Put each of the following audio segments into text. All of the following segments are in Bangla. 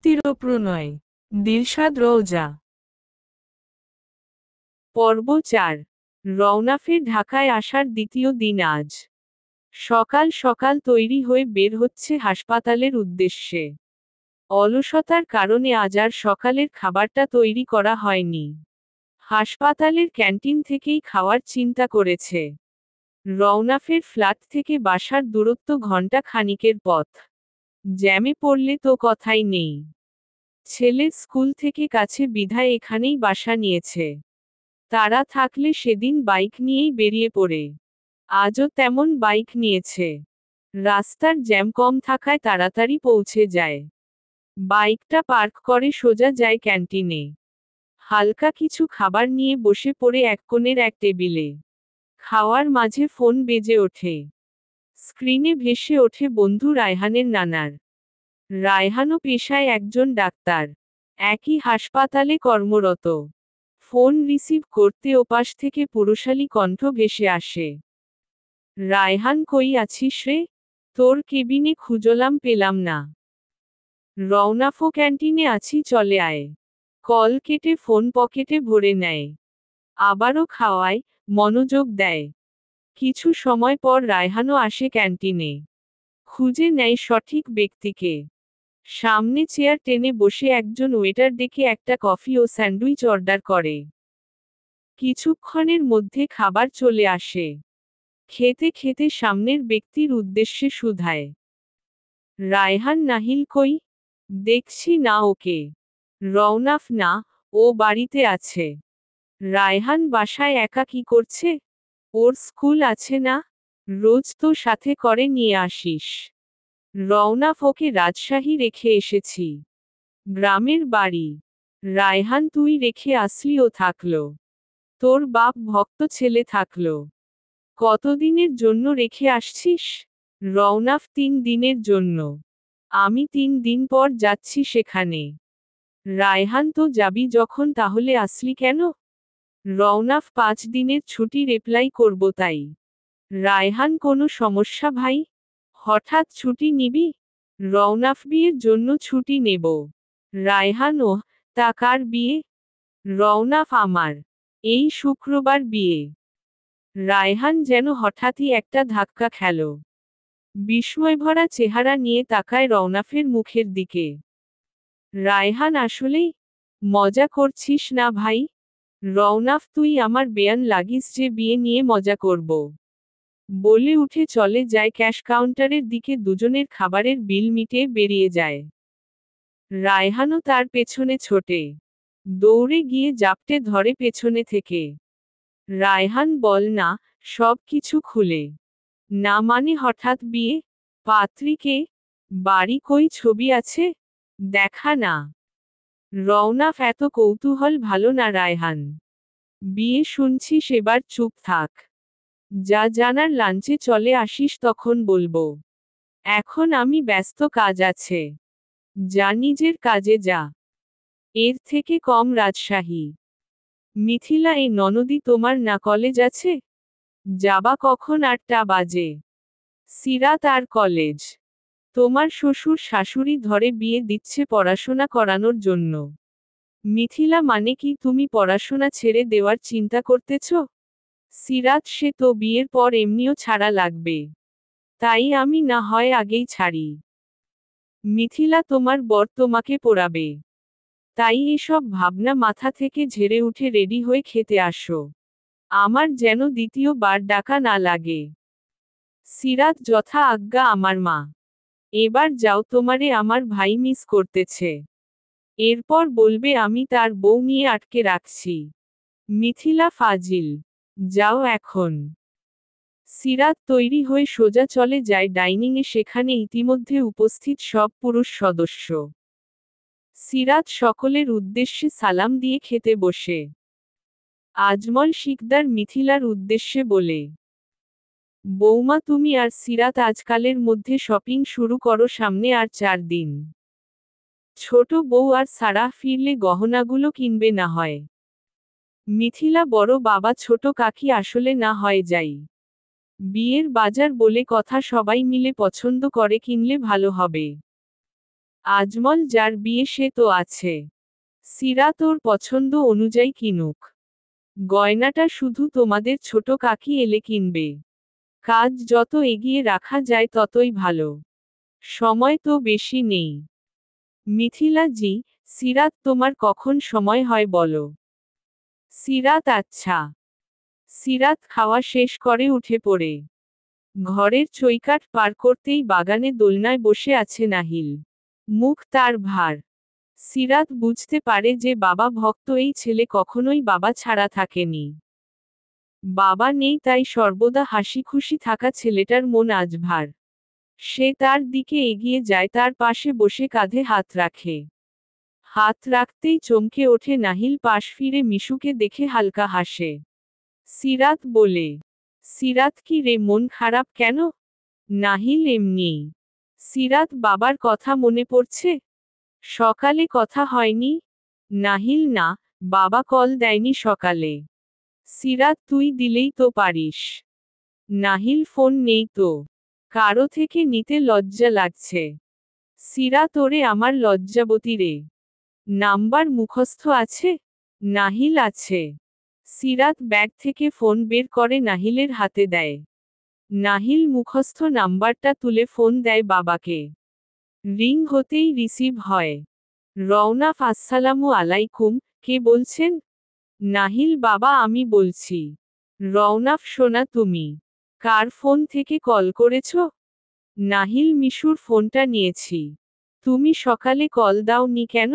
প্রযুক্তির ও প্রণয়। দিলশাদ রওজা। পর্ব ৪। রওনাফের ঢাকায় আসার দ্বিতীয় দিন আজ। সকাল সকাল তৈরি হয়ে বের হচ্ছে হাসপাতালের উদ্দেশ্যে। অলসতার কারণে আজ আর সকালের খাবারটা তৈরি করা হয়নি। হাসপাতালের ক্যান্টিন থেকেই খাওয়ার চিন্তা করেছে। রওনাফের ফ্ল্যাট থেকে বাসার দূরত্ব ঘন্টা খানিকের পথ। জ্যামে পড়লে তো কথাই নেই। ছেলের স্কুল থেকে কাছে বিধায় এখানেই বাসা নিয়েছে। তারা থাকলে সেদিন বাইক নিয়েই বেরিয়ে পড়ে। আজও তেমন বাইক নিয়েছে। রাস্তার জ্যাম কম থাকায় তাড়াতাড়ি পৌঁছে যায়। বাইকটা পার্ক করে সোজা যায় ক্যান্টিনে। হালকা কিছু খাবার নিয়ে বসে পড়ে এক কোণের এক টেবিলে। খাওয়ার মাঝে ফোন বেজে ওঠে। স্ক্রিনে ভেসে ওঠে বন্ধু রায়হানের নানার। রায়হানও পেশায় একজন ডাক্তার। একই হাসপাতালে কর্মরত। ফোন রিসিভ করতে ওপাশ থেকে পুরুষালী কণ্ঠ ভেসে আসে। রায়হান, কই আছিস রে? তোর কেবিনে খুঁজলাম পেলাম না। রওনাফো ক্যান্টিনে আছি, চলে আয়। কল কেটে ফোন পকেটে ভরে নেয়। আবারও খাওয়ায়, মনোযোগ দেয়। কিছু সময় পর রায়হানও আসে ক্যান্টিনে। খুঁজে নেয় সঠিক ব্যক্তিকে। সামনে চেয়ার টেনে বসে একজন ওয়েটার ডেকে একটা কফি ও স্যান্ডউইচ অর্ডার করে। কিছুক্ষণের মধ্যে খাবার চলে আসে। খেতে খেতে সামনের ব্যক্তির উদ্দেশ্যে শুধায়, রায়হান নাহিল কই? দেখছি না ওকে। রওনাফ, না, ও বাড়িতে আছে। রায়হান, বাসায় একা কি করছে? ওর স্কুল আছে না? রোজ তো সাথে করে নিয়ে আসিস। রওনাফ, ওকে রাজশাহী রেখে এসেছি। গ্রামের বাড়ি। রায়হান, তুই রেখে আসলি ও থাকলো? তোর বাপ ভক্ত ছেলে থাকলো। কতদিনের জন্য রেখে আসছিস? রওনাফ, ৩ দিনের জন্য। আমি ৩ দিন পর যাচ্ছি সেখানে। রায়হান, তো যাবি যখন তাহলে আসলি কেন? রওনাফ, ৫ দিনের ছুটি অ্যাপ্লাই করব তাই। রায়হান, কোনো সমস্যা ভাই? হঠাৎ ছুটি নিবি? রওনাফ, বিয়ের জন্য ছুটি নেব। রায়হান, ওহ, তা কার বিয়ে? রওনাফ, আমার। এই শুক্রবার বিয়ে। রায়হান যেন হঠাৎই একটা ধাক্কা খেল। বিস্ময়ভরা চেহারা নিয়ে তাকায় রওনাফের মুখের দিকে। রায়হান, আসলেই? মজা করছিস না ভাই? রওনাফ, তুই আমার বেয়ান লাগিস যে বিয়ে নিয়ে মজা করব। বলে উঠে চলে যায় ক্যাশ কাউন্টারের দিকে। দুজনের খাবারের বিল মিটিয়ে বেরিয়ে যায়। রায়হানও তার পেছনে ছোটে। দৌড়ে গিয়ে জাপটে ধরে পেছনে থেকে। রায়হান, বল না, সব কিছু খুলে। না মানে হঠাৎ বিয়ে? পাত্রী কে? বাড়ি কই, ছবি আছে? দেখা না। রওনাফ, এত কৌতূহল ভালো না রায়হান। বিয়ে শুনছিস, এবার চুপ থাক। যা জানার লাঞ্চে চলে আসিস, তখন বলবো। এখন আমি ব্যস্ত, কাজ আছে। যা, নিজের কাজে যা। এর থেকে কম রাজশাহী। মিথিলা, এই ননদি তোমার না কলেজ আছে? যাবা কখন? ৮টা বাজে। সিরাত আর কলেজ? তোমার শ্বশুর শাশুড়ি ধরে বিয়ে দিচ্ছে পড়াশোনা করানোর জন্য। মিথিলা, মানে কি তুমি পড়াশোনা ছেড়ে দেওয়ার চিন্তা করতেছ? সিরাত, সে তো বিয়ের পর এমনিও ছাড়া লাগবে। তাই আমি না হয় আগেই ছাড়ি। মিথিলা, তোমার বর তোমাকে পড়াবে। তাই এসব ভাবনা মাথা থেকে ঝেড়ে উঠে রেডি হয়ে খেতে আসো। আমার যেন দ্বিতীয়বার ডাকা না লাগে। সিরাত, যথা আজ্ঞা আমার মা। এবার যাও, তোমারে আমার ভাই মিস করতেছে। এরপর বলবে আমি তার বউ নিয়ে আটকে রাখছি। মিথিলা, ফাজিল। যাও এখন। সিরাত তৈরি হয়ে সোজা চলে যায় ডাইনিংয়ে। সেখানে ইতিমধ্যে উপস্থিত সব পুরুষ সদস্য। সিরাত সকলের উদ্দেশ্যে সালাম দিয়ে খেতে বসে। আজমল শিকদার মিথিলার উদ্দেশ্যে বলে, বৌমা, তুমি আর সিরাত আজকালের মধ্যে শপিং শুরু করো, সামনে আর ৪ দিন। ছোট বউ আর সারাহ ফিরলে গহনাগুলো কিনবে না হয়। মিথিলা, বড় বাবা ছোট কাকি, আসলে না হয় যাই। বিয়ের বাজার বলে কথা, সবাই মিলে পছন্দ করে কিনলে ভালো হবে। আজমল যার বিয়ে সে তো আছে। সিরাত ওর পছন্দ অনুযায়ী কিনুক। গয়নাটা শুধু তোমাদের ছোট কাকি এলে কিনবে। কাজ যত এগিয়ে রাখা যায় ততই ভালো। সময় তো বেশি নেই। মিথিলা জি, সিরাত তোমার কখন সময় হয় বলো। সিরাত আচ্ছা। সিরাত খাওয়া শেষ করে উঠে পড়ে ঘরের চৌকাঠ পার করতেই বাগানে দোলনায় বসে আছে নাহিল। মুখ তার ভার। সিরাত বুঝতে পারে যে বাবা ভক্ত এই ছেলে কখনোই বাবা ছাড়া থাকেনি। বাবা নেই তাই সর্বদা হাসি খুশি থাকা ছেলেটার মন আজ ভার। সে তার দিকে এগিয়ে যায়, তার পাশে বসে কাঁধে হাত রাখে। হাত রাখতেই চমকে ওঠে নাহিল, পাশ ফিরে মিশুকে দেখে হালকা হাসে। সিরাত বলে, সিরাত কি রে, মন খারাপ কেন? নাহিল এমনিই। সিরাত বাবার কথা মনে পড়ছে? সকালে কথা হয়নি? নাহিল না, বাবা কল দেয়নি সকালে। সিরাত তুই দিলেই তো পারিস। নাহিল ফোন নেই তো। কারো থেকে নিতে লজ্জা লাগছে। সিরাত ওরে আমার লজ্জাবতী রে। নাম্বার মুখস্থ আছে? নাহিল আছে। সিরাত ব্যাগ থেকে ফোন বের করে নাহিলের হাতে দেয়। নাহিল মুখস্থ নাম্বারটা তুলে ফোন দেয় বাবাকে। রিং হতেই রিসিভ হয়। রওনাফ আসসালামু আলাইকুম, কে বলছেন? নাহিল বাবা আমি বলছি। রওনাফ সোনা তুমি? কার ফোন থেকে কল করেছ? নাহিল মিশুর ফোনটা নিয়েছি। তুমি সকালে কল দাওনি কেন?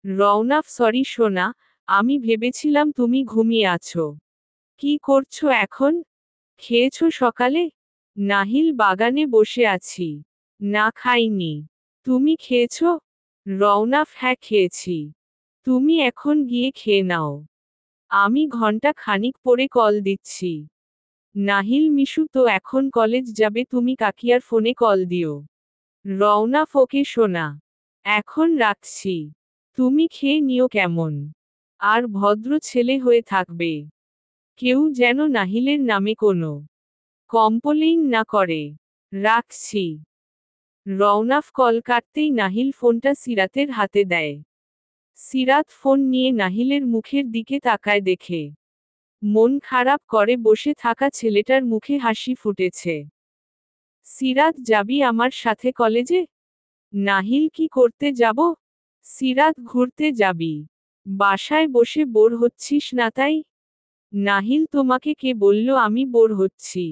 রওনাফ সরি সোনা, আমি ভেবেছিলাম তুমি ঘুমিয়ে আছো। কি করছো এখন? খেয়েছো সকালে? নাহিল বাগানে বসে আছি। না খাইনি। তুমি খেয়েছো? রওনাফ হ্যাঁ খেয়েছি। তুমি এখন গিয়ে খেয়ে নাও। আমি ঘন্টা খানিক পরে কল দিচ্ছি। নাহিল মিশু তো এখন কলেজ যাবে, তুমি কাকিয়ার ফোনে কল দিও। রওনাফ ওকে সোনা। এখন রাখছি। তুমি খেয়ে নিও কেমন? আর ভদ্র ছেলে হয়ে থাকবে। কেউ যেন নাহিলের নামে কোনো কমপ্লেইন না করে। রাখছি। রওনাফ কল কাটতেই নাহিল ফোনটা সিরাতের হাতে দেয়। সিরাত ফোন নিয়ে নাহিলের মুখের দিকে তাকায়, দেখে মন খারাপ করে বসে থাকা ছেলেটার মুখে হাসি ফুটেছে। সিরাত যাবি আমার সাথে কলেজে? নাহিল কি করতে যাব? সিরাত ঘুরতে যাবি? বাসায় বসে বোর হচ্ছিস না তাই? নাহিল তোমাকে কে বলল আমি বোর হচ্ছি?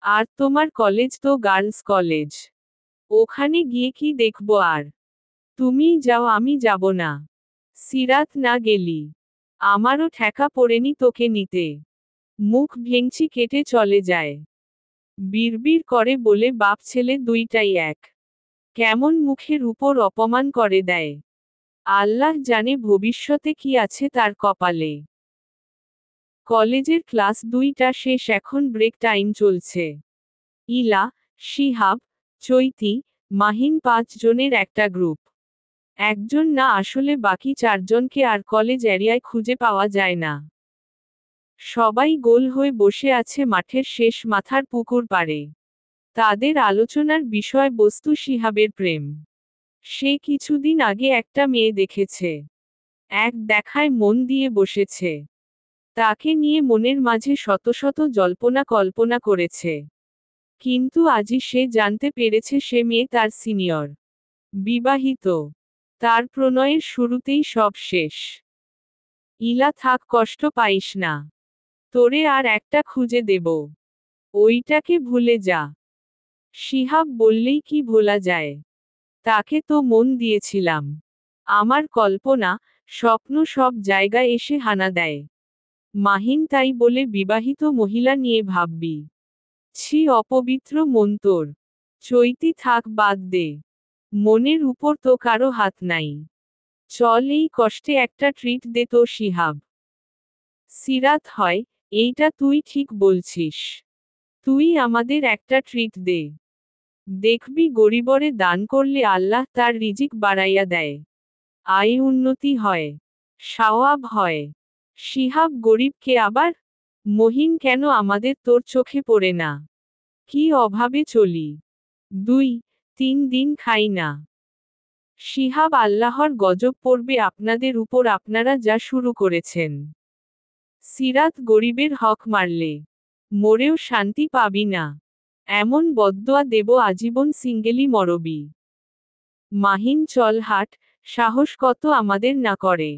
আর তোমার কলেজ তো গার্লস কলেজ। ওখানে গিয়ে কি দেখবো আর? তুমিই যাও, আমি যাব না। সিরাত না গেলি আমারও ঠেকা পড়েনি তোকে নিতে। মুখ ভেঙচি কেটে চলে যায়। বিড়বিড় করে বলে বাপ ছেলে দুইটাই এক। কেমন মুখের উপর অপমান করে দেয়। আল্লাহ জানে ভবিষ্যতে কি আছে তার কপালে। কলেজের ক্লাস দুইটা শেষ, এখন ব্রেক টাইম চলছে। ইলা, শিহাব, চৈতি, মাহিন 5 জনের একটা গ্রুপ। একজন না আসলে বাকি 4 জনকে আর কলেজ এরিয়ায় খুঁজে পাওয়া যায় না। সবাই গোল হয়ে বসে আছে মাঠের শেষ মাথার পুকুর পাড়ে। তাদের আলোচনার বিষয়বস্তু শিহাবের প্রেম। সে কিছুদিন আগে একটা মেয়ে দেখেছে। এক দেখায় মন দিয়ে বসেছে। তাকে নিয়ে মনের মাঝে শত শত জল্পনা কল্পনা করেছে। কিন্তু আজই সে জানতে পেরেছে সে মেয়ে তার সিনিয়র। বিবাহিত। তার প্রণয়ের শুরুতেই সব শেষ। ইলা থাক, কষ্ট পাইস না। তোরে আর একটা খুঁজে দেব। ওইটাকে ভুলে যা। শিহাব বললেই কি ভোলা যায়? তাকে তো মন দিয়েছিলাম। আমার কল্পনা, স্বপ্ন সব জায়গায় এসে হানা দেয়। মাহিন তাই বলে বিবাহিত মহিলা নিয়ে ভাববি? ছি, অপবিত্র মন তোর। চৈতি থাক, বাদ দে। মনের উপর তো কারো হাত নাই। চল এই কষ্টে একটা ট্রিট দে তো শিহাব। সিরাত হয়, এইটা তুই ঠিক বলছিস। তুই আমাদের একটা ট্রিট দে। দেখবি গরিবরে দান করলে আল্লাহ তার রিজিক বাড়াইয়া দেয়। আয় উন্নতি হয়। সওয়াব হয়। শিহাব গরিব কে আবার? মহিন কেন আমাদের তোর চোখে পড়ে না? কি অভাবে চলি। 2-3 দিন খাই না। শিহাব আল্লাহর গজব পড়বে আপনাদের উপর আপনারা যা শুরু করেছেন। সিরাত গরিবের হক মারলে মরেও শান্তি পাবি না, এমন বদদোয়া দেব আজীবন সিঙ্গেলি মরবি। মাহিন চল হাট, সাহস কত আমাদের না করে।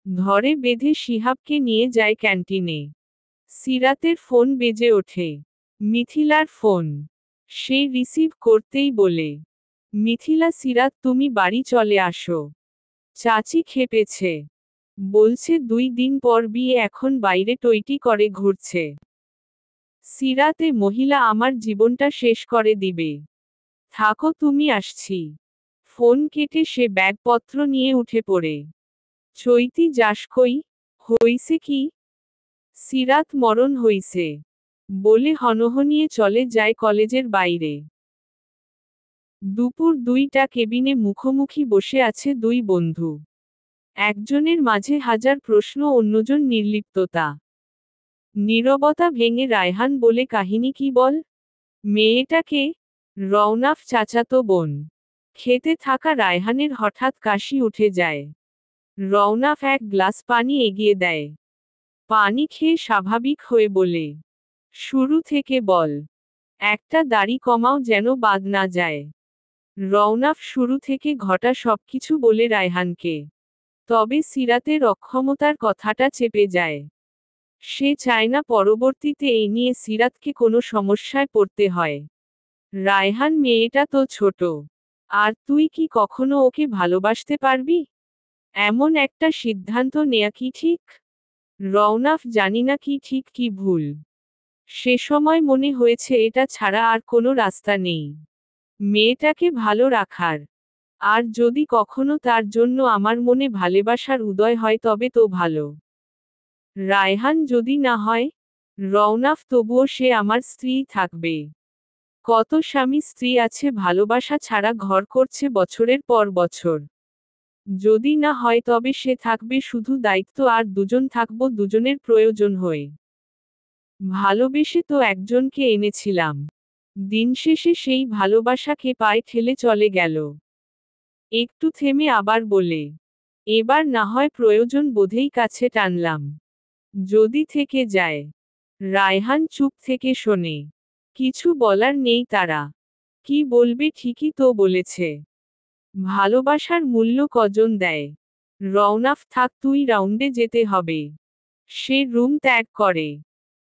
ধরে বেঁধে শিহাবকে নিয়ে যায় ক্যান্টিনে। সিরাতের ফোন বেজে ওঠে। মিথিলার ফোন। সে রিসিভ করতেই বলে, মিথিলা সিরাত তুমি বাড়ি চলে আসো, চাচি খেপেছে। বলছে 2 দিন পর বিয়ে, এখন বাইরে টইটি করে ঘুরছে। সিরাতে মহিলা আমার জীবনটা শেষ করে দিবে। থাকো তুমি, আসছি। ফোন কেটে সে ব্যাগপত্র নিয়ে উঠে পড়ে। চৈতি যাস কই? হইছে কি? সিরাত মরণ হইছে বলে হনহনিয়ে চলে যায় কলেজের বাইরে। দুপুর 2টা, কেবিনে মুখোমুখি বসে আছে 2 বন্ধু। একজনের মাঝে হাজার প্রশ্ন, অন্যজন নির্লিপ্ততা। নীরবতা ভেঙে রায়হান বলে, কাহিনী কি বল? মেয়েটাকে? রওনাফ চাচাতো বোন। খেতে থাকা রায়হানের হঠাৎ কাশি উঠে যায়। রওনাফ এক গ্লাস পানি এগিয়ে দেয়। পানি খেয়ে স্বাভাবিক হয়ে বলে, শুরু থেকে বল, একটা দাড়ি কমাও যেন বাদ না যায়। রওনাফ শুরু থেকে ঘটা সবকিছু বলে রায়হানকে। তবে সিরাতের অক্ষমতার কথাটা চেপে যায়। সে চায় না পরবর্তীতে এই নিয়ে সিরাতকে কোনো সমস্যায় পড়তে হয়। রায়হান, মেয়েটা তো ছোট, আর তুই কি কখনো ওকে ভালোবাসতে পারবি? এমন একটা সিদ্ধান্ত নেয়া কি ঠিক? রওনাফ, জানি না কি ঠিক কি ভুল। সে সময় মনে হয়েছে এটা ছাড়া আর কোনো রাস্তা নেই। মেয়েটাকে ভালো রাখার। আর যদি কখনো তার জন্য আমার মনে ভালোবাসার উদয় হয় তবে তো ভালো। রায়হান, যদি না হয়? রওনাফ, তবুও সে আমার স্ত্রী থাকবে। কত স্বামী স্ত্রী আছে ভালোবাসা ছাড়া ঘর করছে বছরের পর বছর। যদি না হয় তবে সে থাকবে শুধু দায়িত্ব, আর দুজন থাকবো দুজনের প্রয়োজন হয়ে। ভালোবেসে তো একজনকে এনেছিলাম, দিন শেষে সেই ভালোবাসাকে পায়ে ঠেলে চলে গেল। একটু থেমে আবার বলে, এবার না হয় প্রয়োজন বোধেই কাছে টানলাম। যদি থেকে যায়। রায়হান চুপ থেকে শোনে। কিছু বলার নেই তারা। কি বলবে, ঠিকই তো বলেছে। ভালোবাসার মূল্য কজন দেয়? রওনাফ, থাক তুই, রাউন্ডে যেতে হবে। সে রুম ত্যাগ করে।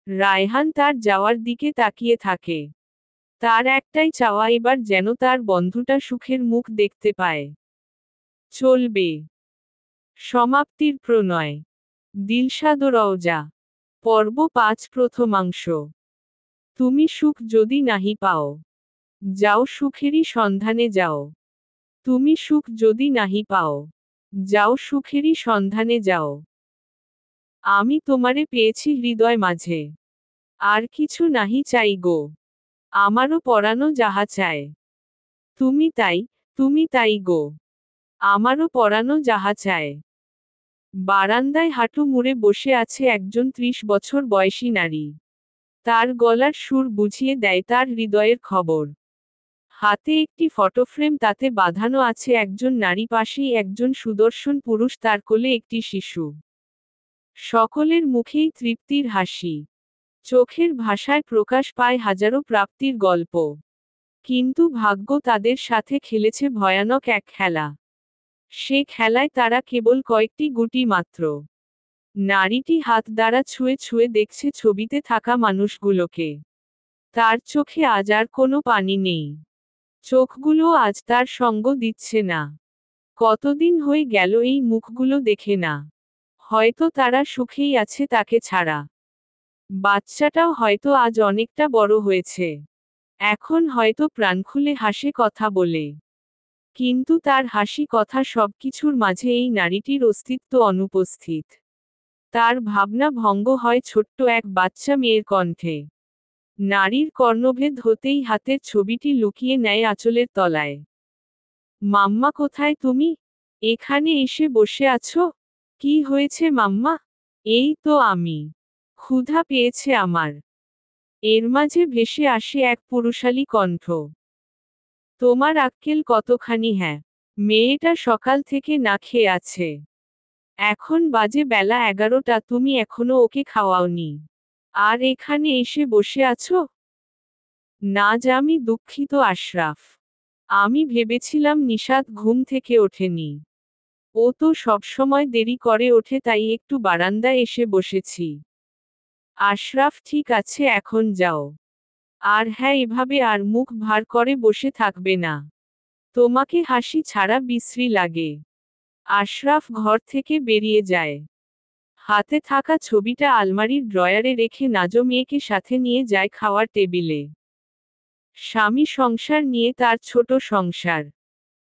রায়হান তার যাওয়ার দিকে তাকিয়ে থাকে। তার একটাই চাওয়া, এবার যেন তার বন্ধুটা সুখের মুখ দেখতে পায়। চলবে। সমাপ্তির প্রণয়। দিলশাদ ও রওজা। পর্ব 5, প্রথমাংশ। তুমি সুখ যদি নাহি পাও, যাও সুখেরই সন্ধানে যাও। তুমি সুখ যদি নাহি পাও, যাও সুখেরই সন্ধানে যাও। আমি তোমারে পেয়েছি হৃদয় মাঝে, আর কিছু নাহি চাই গো। আমারও পরানো যাহা চায়, তুমি তাই, তুমি তাই গো। আমারও পরানো যাহা চায়। বারান্দায় হাঁটু মুড়ে বসে আছে একজন 30 বছর বয়সী নারী। তার গলার সুর বুঝিয়ে দেয় তার হৃদয়ের খবর। হাতে একটি ফটোফ্রেম, তাতে বাঁধানো আছে একজন নারী, পাশেই একজন সুদর্শন পুরুষ, তার কোলে একটি শিশু। সকলের মুখেই তৃপ্তির হাসি। চোখের ভাষায় প্রকাশ পায় হাজারো প্রাপ্তির গল্প। কিন্তু ভাগ্য তাদের সাথে খেলেছে ভয়ানক এক খেলা। সে খেলায় তারা কেবল কয়েকটি গুটি মাত্র। নারীটি হাত দ্বারা ছুঁয়ে ছুঁয়ে দেখছে ছবিতে থাকা মানুষগুলোকে। তার চোখে আজ আর কোনো পানি নেই। চোখগুলো আজ তার সঙ্গ দিচ্ছে না। কতদিন হয়ে গেল এই মুখগুলো দেখে না। হয়তো তারা সুখেই আছে তাকে ছাড়া। বাচ্চাটাও হয়তো আজ অনেকটা বড় হয়েছে। এখন হয়তো প্রাণ খুলে হাসে কথা বলে। কিন্তু তার হাসি কথা সবকিছুর মাঝে এই নারীটির অস্তিত্ব অনুপস্থিত। তার ভাবনা ভঙ্গ হয় ছোট্ট এক বাচ্চা মেয়ের কণ্ঠে। নারীর কর্ণভেদ হতেই হাতের ছবিটি লুকিয়ে নেয় আঁচলের তলায়। মাম্মা, কোথায় তুমি? এখানে এসে বসে আছো? কি হয়েছে মাম্মা? এই তো আমি। ক্ষুধা পেয়েছে আমার। এর মাঝে ভেসে আসে এক পুরুষালী কণ্ঠ। তোমার আক্কেল কতখানি? হ্যাঁ, মেয়েটা সকাল থেকে না খেয়ে আছে। এখন বাজে বেলা 11টা, তুমি এখনো ওকে খাওয়াওনি। আর এখানে এসে বসে আছো? না আমি দুঃখিত আশরাফ। আমি ভেবেছিলাম নিশাত ঘুম থেকে ওঠেনি। ও তো সবসময় দেরি করে ওঠে, তাই একটু বারান্দায় এসে বসেছি। আশরাফ ঠিক আছে, এখন যাও। আর হ্যাঁ, এভাবে আর মুখ ভার করে বসে থাকবে না। তোমাকে হাসি ছাড়া বিশ্রী লাগে। আশরাফ ঘর থেকে বেরিয়ে যায়। হাতে থাকা ছবিটা আলমারির ড্রয়ারে রেখে নাজো মেয়েকে সাথে নিয়ে যায় খাওয়ার টেবিলে। স্বামী সংসার নিয়ে তার ছোট সংসার।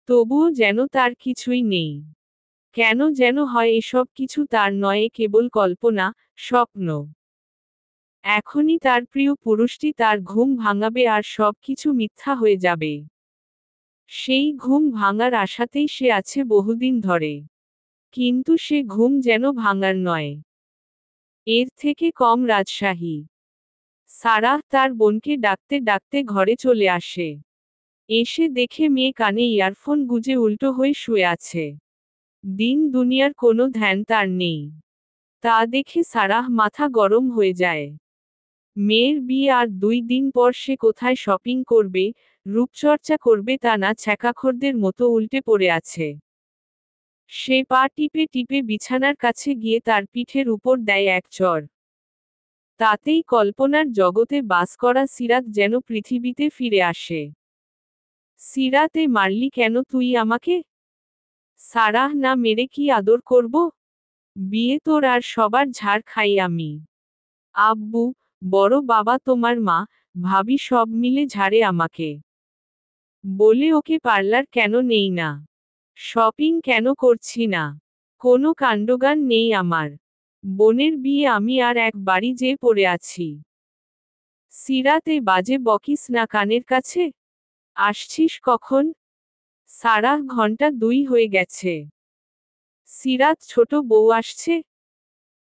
তবুও যেন তার কিছুই নেই। কেন যেন হয় এসব কিছু তার নয়, কেবল কল্পনা, স্বপ্ন। এখনই তার প্রিয় পুরুষটি তার ঘুম ভাঙাবে আর সব কিছু মিথ্যা হয়ে যাবে। সেই ঘুম ভাঙার আশাতেই সে আছে বহুদিন ধরে। কিন্তু সে ঘুম যেন ভাঙার নয়, এর থেকে কম রাজশাহী। সারাহ তার বোনকে ডাকতে ডাকতে ঘরে চলে আসে। এসে দেখে মেয়ে কানে ইয়ারফোন গুজে উল্টো হয়ে শুয়ে আছে। দিন দুনিয়ার কোনো ধ্যান তার নেই। তা দেখে সারাহ মাথা গরম হয়ে যায়। মেয়ের বিয়ে আর 2 দিন পর সে কোথায় শপিং করবে, রূপচর্চা করবে তা না, ছ্যাঁকাখোরদের মতো উল্টে পড়ে আছে। সে পা টিপে টিপে বিছানার কাছে গিয়ে তার পিঠের উপর দেয় এক চড়। তাতেই কল্পনার জগতে বাস করা সিরাত যেন পৃথিবীতে ফিরে আসে। সিরাতে মারলি কেন তুই আমাকে? সারাহ না মেরে কি আদর করব? বিয়ে তোর আর সবার ঝাড় খাই আমি। আব্বু, বড় বাবা, তোমার মা, ভাবি সব মিলে ঝাড়ে আমাকে। বলে ওকে পার্লার কেন নেই না? শপিং কেন করছি না? কোনো কাণ্ডজ্ঞান নেই আমার। বোনের বিয়ে আমি আর এক বাড়ি যেয়ে পড়ে আছি। সিরাতে বাজে বকিস না কানের কাছে। আসছিস কখন? সারাহ ঘন্টা 2 হয়ে গেছে। সিরাত ছোট বউ আসছে?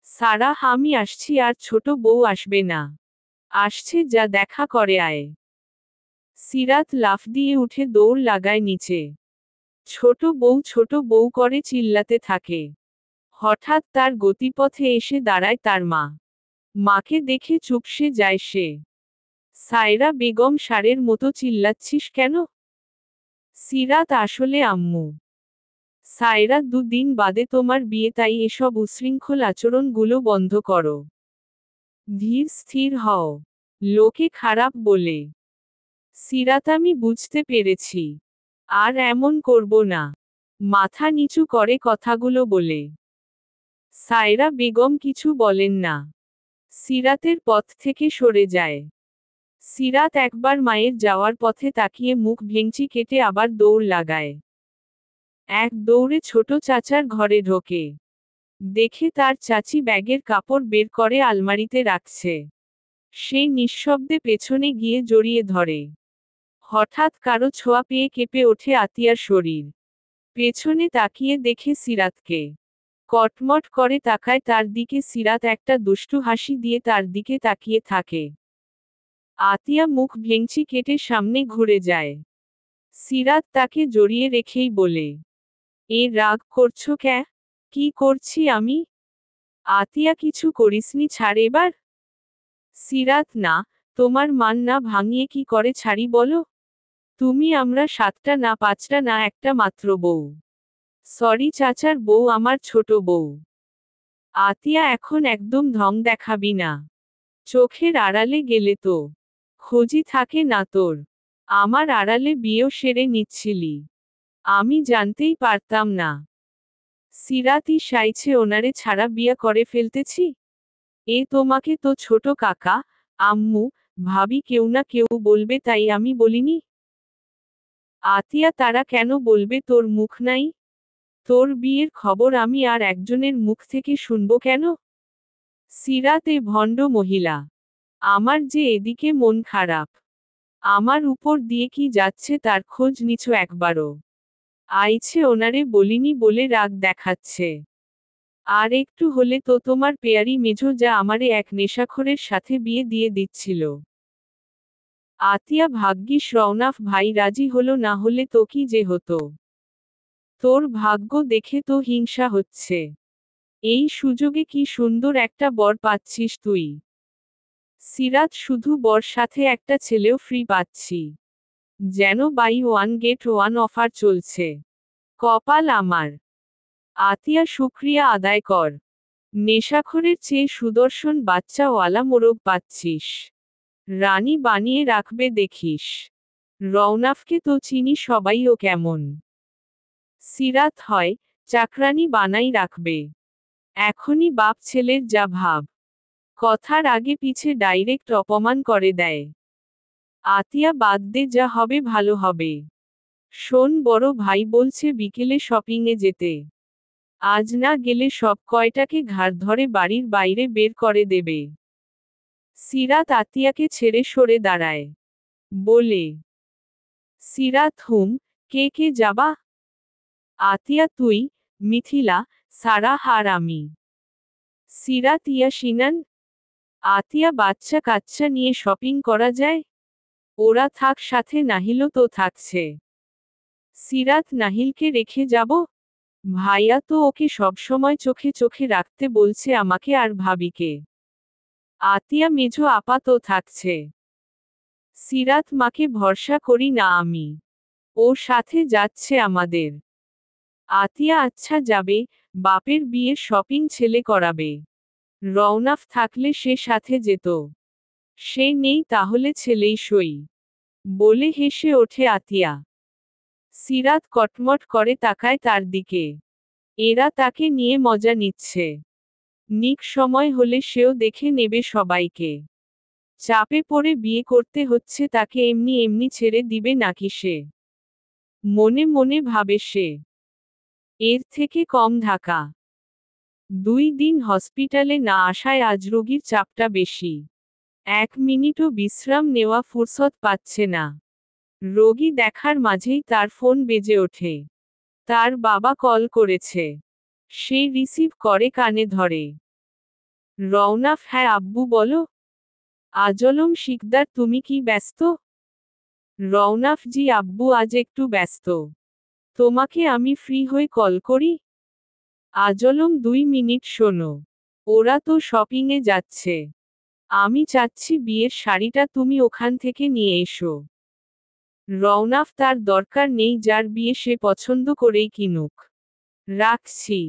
সারাহ আমি আসছি আর ছোট বউ আসবে না। আসছে, যা দেখা করে আয়। সিরাত লাফ দিয়ে উঠে দৌড় লাগায় নিচে। ছোট বউ করে চিল্লাতে থাকে। হঠাৎ তার গতিপথে এসে দাঁড়ায় তার মা। মাকে দেখে চুপসে যায় সে। সায়রা বেগম, ষাঁড়ের মতো চিল্লাচ্ছিস কেন? সিরাত আসলে আম্মু। সায়রা, 2 দিন বাদে তোমার বিয়ে, তাই এসব উচ্ছৃঙ্খল আচরণগুলো বন্ধ করো। ধীর স্থির হও। লোকে খারাপ বলে। সিরাত, আমি বুঝতে পেরেছি। আর এমন করব না। মাথা নিচু করে কথাগুলো বলে। সায়রা বেগম কিছু বলেন না। সিরাতের পথ থেকে সরে যায়। সিরাত একবার মায়ের যাওয়ার পথে তাকিয়ে মুখ ভেঙচি কেটে আবার দৌড় লাগায়। এক দৌড়ে ছোট চাচার ঘরে ঢোকে। দেখে তার চাচি ব্যাগের কাপড় বের করে আলমারিতে রাখছে। সে নিঃশব্দে পেছনে গিয়ে জড়িয়ে ধরে। হঠাৎ কারো ছোঁয়া পেয়ে কেঁপে ওঠে আতিয়ার শরীর। পেছনে তাকিয়ে দেখে সিরাতকে। কটমট করে তাকায় তার দিকে। সিরাত একটা দুষ্টু হাসি দিয়ে তার দিকে তাকিয়ে থাকে। আতিয়া মুখ ভেঙচি কেটে সামনে ঘুরে যায়। সিরাত তাকে জড়িয়ে রেখেই বলে, এ রাগ করছো ক্যা? কি করছি আমি? আতিয়া, কিছু করিসনি, ছাড় এবার। সিরাত, না, তোমার মান না ভাঙিয়ে কি করে ছাড়ি বলো? তুমি আমরা 7টা না 5টা না, একটা মাত্র বউ। সরি চাচার বউ, আমার ছোট বউ। আতিয়া, এখন একদম ঢং দেখাবি না। চোখের আড়ালে গেলে তো খোঁজি থাকে না তোর। আমার আড়ালে বিয়েও সেরে নিচ্ছিলি। আমি জানতেই পারতাম না। সিরাতই সাইছে ওনারে ছাড়া বিয়া করে ফেলতেছি। এ তোমাকে তো ছোট কাকা, আম্মু, ভাবি কেউ না কেউ বলবে, তাই আমি বলিনি। আতিয়া, তারা কেন বলবে? তোর মুখ নাই? তোর বিয়ের খবর আমি আর একজনের মুখ থেকে শুনবো কেন? সিরাত, এ ভণ্ড মহিলা। আমার যে এদিকে মন খারাপ। আমার উপর দিয়ে কি যাচ্ছে তার খোঁজ নিছো একবারও? আইছে ওনারে বলিনি বলে রাগ দেখাচ্ছে। আর একটু হলে তো তোমার পেয়ারি মেঝো যা আমারে এক নেশাখোরের সাথে বিয়ে দিয়ে দিচ্ছিল। আতিয়া, ভাগ্যিস রওনাফ ভাই রাজি হলো, না হলে তো কি যে হতো। তোর ভাগ্য দেখে তো হিংসা হচ্ছে। এই সুযোগে কি সুন্দর একটা বর পাচ্ছিস তুই। সিরাত শুধু বর সাথে একটা ছেলেও ফ্রি পাচ্ছি। যেন buy one get one offer চলছে। কপাল আমার। আতিয়া শুক্রিয়া আদায় কর। নেশাখোরের চেয়ে সুদর্শন বাচ্চাওয়ালা মোরগ পাচ্ছিস। রানী বানিয়ে রাখবে দেখিস। রওনাফকে তো চিনি সবাই, ও কেমন। সিরাত হয় চাকরানি বানাই রাখবে। এখনই বাপ ছেলের যা ভাব। কথার আগে পিছে ডাইরেক্ট অপমান করে দেয়। আতিয়া বাদ দে, যা হবে ভালো হবে। শোন, বড় ভাই বলছে বিকেলে শপিংয়ে যেতে। আজ না গেলে সব কয়টাকে ঘাড় ধরে বাড়ির বাইরে বের করে দেবে। সিরাত আতিয়াকে ছেড়ে সরে দাঁড়ায়। বলে, সিরাত কে কে যাবা? আতিয়া তুই, মিথিলা, সারা আর আমি। সিরাত সিনান। আতিয়া বাচ্চা কাচ্চা নিয়ে শপিং করা যায়? ওরা থাক, সাথে নাহিলও তো থাকছে। সিরাত নাহিলকে রেখে যাব? ভাইয়া তো ওকে সবসময় চোখে চোখে রাখতে বলছে আমাকে আর ভাবিকে। আতিয়া মেঝো আপা তো থাকছে। সিরাত মাকে ভরসা করি না আমি। ও সাথে যাচ্ছে আমাদের। আতিয়া আচ্ছা যাবে, বাপের বিয়ের শপিং ছেলে করাবে। রওনাফ থাকলে সে সাথে যেত। সে নেই তাহলে ছেলেই সই। বলে হেসে ওঠে আতিয়া। সিরাত কটমট করে তাকায় তার দিকে। এরা তাকে নিয়ে মজা নিচ্ছে। নিক সময় হলে সেও দেখে নেবে সবাইকে। চাপে পড়ে বিয়ে করতে হচ্ছে তাকে, এমনি এমনি ছেড়ে দিবে নাকি সে? মনে মনে ভাবে সে। এর থেকে কম ঢাকা। 2 দিন হসপিটালে না আসায় আজ রোগীর চাপটা বেশি। 1 মিনিটও বিশ্রাম নেওয়া ফুরসত পাচ্ছে না। রোগী দেখার মাঝেই তার ফোন বেজে ওঠে। তার বাবা কল করেছে। সে রিসিভ করে, কানে ধরে। রওনাফ, হ্যাঁ আব্বু বলো। আজলম শিকদার, তুমি কি ব্যস্ত? রওনাফ, জি আব্বু, আজ একটু ব্যস্ত। তোমাকে আমি ফ্রি হয়ে কল করি। আজলম, 2 মিনিট শোনো। ওরা তো শপিংয়ে যাচ্ছে। আমি চাচ্ছি বিয়ের শাড়িটা তুমি ওখান থেকে নিয়ে এসো। রওনাফ, তার দরকার নেই, যার বিয়ে সে পছন্দ করেই কিনুক। রাখছি।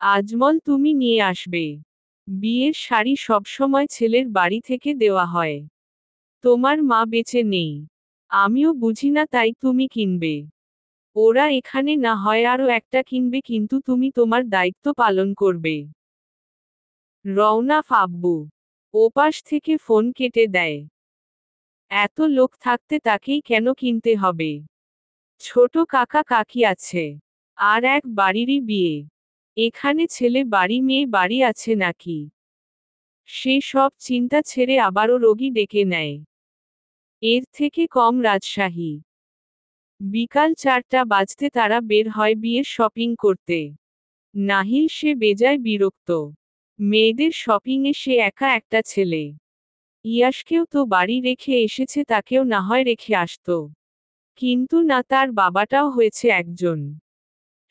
আজমল, তুমি নিয়ে আসবে। বিয়ের শাড়ি সবসময় ছেলের বাড়ি থেকে দেওয়া হয়। তোমার মা বেঁচে নেই। আমিও বুঝি না, তাই তুমি কিনবে। ওরা এখানে না হয় আরও একটা কিনবে, কিন্তু তুমি তোমার দায়িত্ব পালন করবে। রওনাফ আব্বু। ওপাশ থেকে ফোন কেটে দেয়। এত লোক থাকতে তাকেই কেন কিনতে হবে? ছোট কাকা কাকি আছে। আর এক বাড়িরই বিয়ে। এখানে ছেলে বাড়ি মেয়ে বাড়ি আছে নাকি? সে সব চিন্তা ছেড়ে আবারও রোগী ডেকে নেয়। এর থেকে কম রাজশাহী। বিকাল 4টা বাজতে তারা বের হয় বিয়ের শপিং করতে। নাহিল সে বেজায় বিরক্ত। মেয়েদের শপিংয়ে সে একা একটা ছেলে। ইয়াসকেও তো বাড়ি রেখে এসেছে, তাকেও না হয় রেখে আসতো। কিন্তু না, তার বাবাটাও হয়েছে একজন।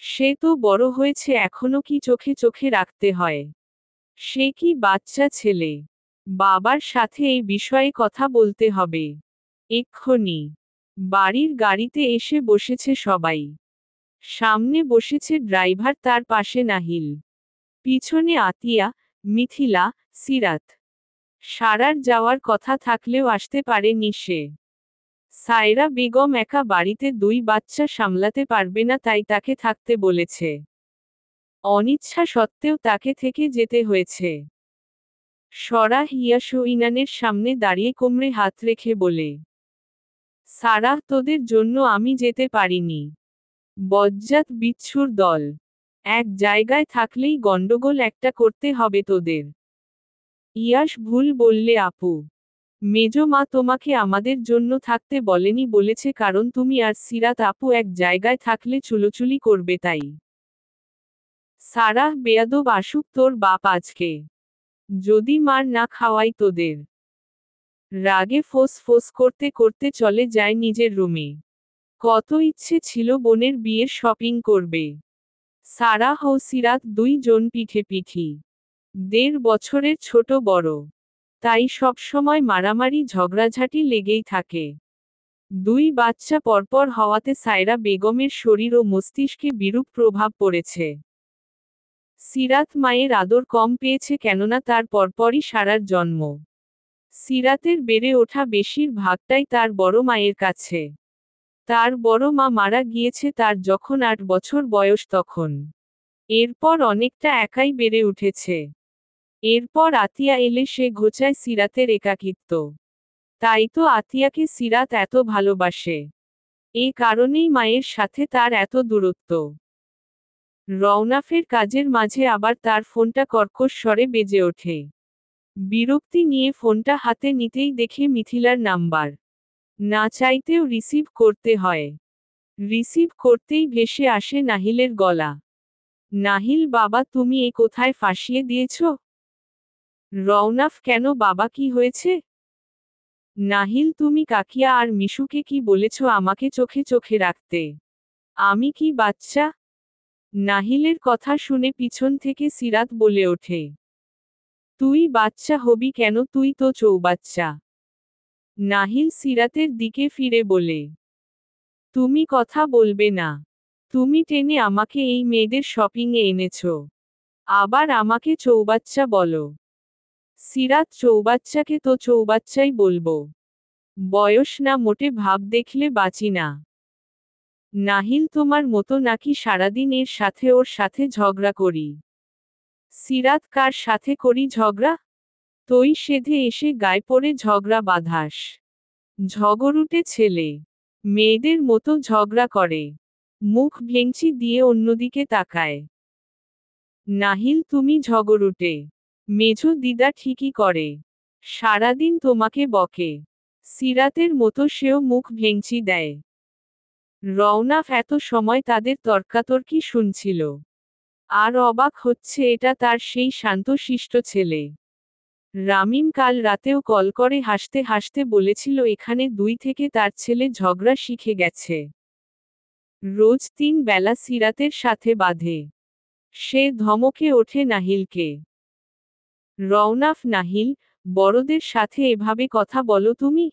সে তো বড় হয়েছে, এখনো কি চোখে চোখে রাখতে হয়? সে কি বাচ্চা ছেলে? বাবার সাথে এই বিষয়ে কথা বলতে হবে। এক্ষুনি। বাড়ির গাড়িতে এসে বসেছে সবাই। সামনে বসেছে ড্রাইভার, তার পাশে নাহিল। পিছনে আতিয়া, মিথিলা, সিরাত। সারার যাওয়ার কথা থাকলেও আসতে পারেনি সে। সায়রা বেগম একা বাড়িতে 2 বাচ্চা সামলাতে পারবে না, তাই তাকে থাকতে বলেছে। অনিচ্ছা সত্ত্বেও তাকে থেকে যেতে হয়েছে। সরাহ ইয়াসইনানের সামনে দাঁড়িয়ে কোমরে হাত রেখে বলে, সারাহ, তোদের জন্য আমি যেতে পারিনি। বজ্জাত বিচ্ছুর দল। এক জায়গায় থাকলেই গন্ডগোল একটা করতে হবে তোদের। ইয়াস ভুল বললে আপু। মেজো মা তোমাকে আমাদের জন্য থাকতে বলেনি, বলেছে কারণ তুমি আর সিরাত আপু এক জায়গায় থাকলে চুলোচুলি করবে তাই। সারাহ, বেয়াদব আসুক তোর বাপ আজকে। যদি মার না খাওয়াই তোদের। রাগে ফোঁস ফোঁস করতে করতে চলে যায় নিজের রুমে। কত ইচ্ছে ছিল বোনের বিয়ের শপিং করবে। সারাহ ও সিরাত দুইজন পিঠে 1.5 বছরের ছোট বড়। তাই সবসময় মারামারি ঝগড়াঝাটি লেগেই থাকে। 2 বাচ্চা পরপর হওয়াতে সায়রা বেগমের শরীর ও মস্তিষ্কে বিরূপ প্রভাব পড়েছে। সিরাত মায়ের আদর কম পেয়েছে কেননা তার পরপরই সারার জন্ম। সিরাতের বেড়ে ওঠা বেশির ভাগটাই তার বড় মায়ের কাছে। তার বড় মা মারা গিয়েছে তার যখন 8 বছর বয়স তখন। এরপর অনেকটা একাই বেড়ে উঠেছে। এরপর আতিয়া এলে সে ঘোচায় সিরাতের একাকিত্ব। তাই তো আতিয়াকে সিরাত এত ভালোবাসে। এ কারণেই মায়ের সাথে তার এত দূরত্ব। রওনাফের কাজের মাঝে আবার তার ফোনটা কর্কশ স্বরে বেজে ওঠে। বিরক্তি নিয়ে ফোনটা হাতে নিতেই দেখে মিথিলার নাম্বার। না চাইতেও রিসিভ করতে হয়। রিসিভ করতেই ভেসে আসে নাহিলের গলা। নাহিল বাবা তুমি এ কোথায় ফাঁসিয়ে দিয়েছ? রওনাফ কেন বাবা কি হয়েছে? নাহিল তুমি কাকিয়া আর মিশুকে কি বলেছ আমাকে চোখে রাখতে? আমি কি বাচ্চা? নাহিলের কথা শুনে পিছন থেকে সিরাত বলে ওঠে। তুই বাচ্চা হবি কেন তুই তো চৌবাচ্চা। নাহিল সিরাতের দিকে ফিরে বলে। তুমি কথা বলবে না? তুমি টেনে আমাকে এই মেয়েদের শপিংয়ে এনেছ। আবার আমাকে চৌবাচ্চা বলো। সিরাত চৌবাচ্চাকে তো চৌবাচ্চাই বলবো। বয়স না মোটে ভাব দেখলে বাঁচি না। নাহিল তোমার মতো নাকি সারাদিন এর সাথে ওর সাথে ঝগড়া করি? সিরাত কার সাথে করি ঝগড়া? তুই সেধে এসে গায়ে পড়ে ঝগড়া বাঁধাস। ঝগড়ুটে ছেলে। মেয়েদের মতো ঝগড়া করে। মুখ ভেঙচি দিয়ে অন্যদিকে তাকায়। নাহিল তুমি ঝগড়ুটে। মেঝো দিদা ঠিকই করে। সারাদিন তোমাকে বকে। সিরাতের মতো সেও মুখ ভেঙচি দেয়। রওনাফ এত সময় তাদের তর্কাতর্কি শুনছিল। আর অবাক হচ্ছে এটা তার সেই শান্তশিষ্ট ছেলে। রামিম কাল রাতেও কল করে হাসতে হাসতে বলেছিল এখানে 2 থেকে তার ছেলে ঝগড়া শিখে গেছে। রোজ 3 বেলা সিরাতের সাথে বাঁধে। সে ধমকে ওঠে নাহিলকে। রওনাফ নাহিল, বড়দের সাথে এভাবে কথা বলো তুমি?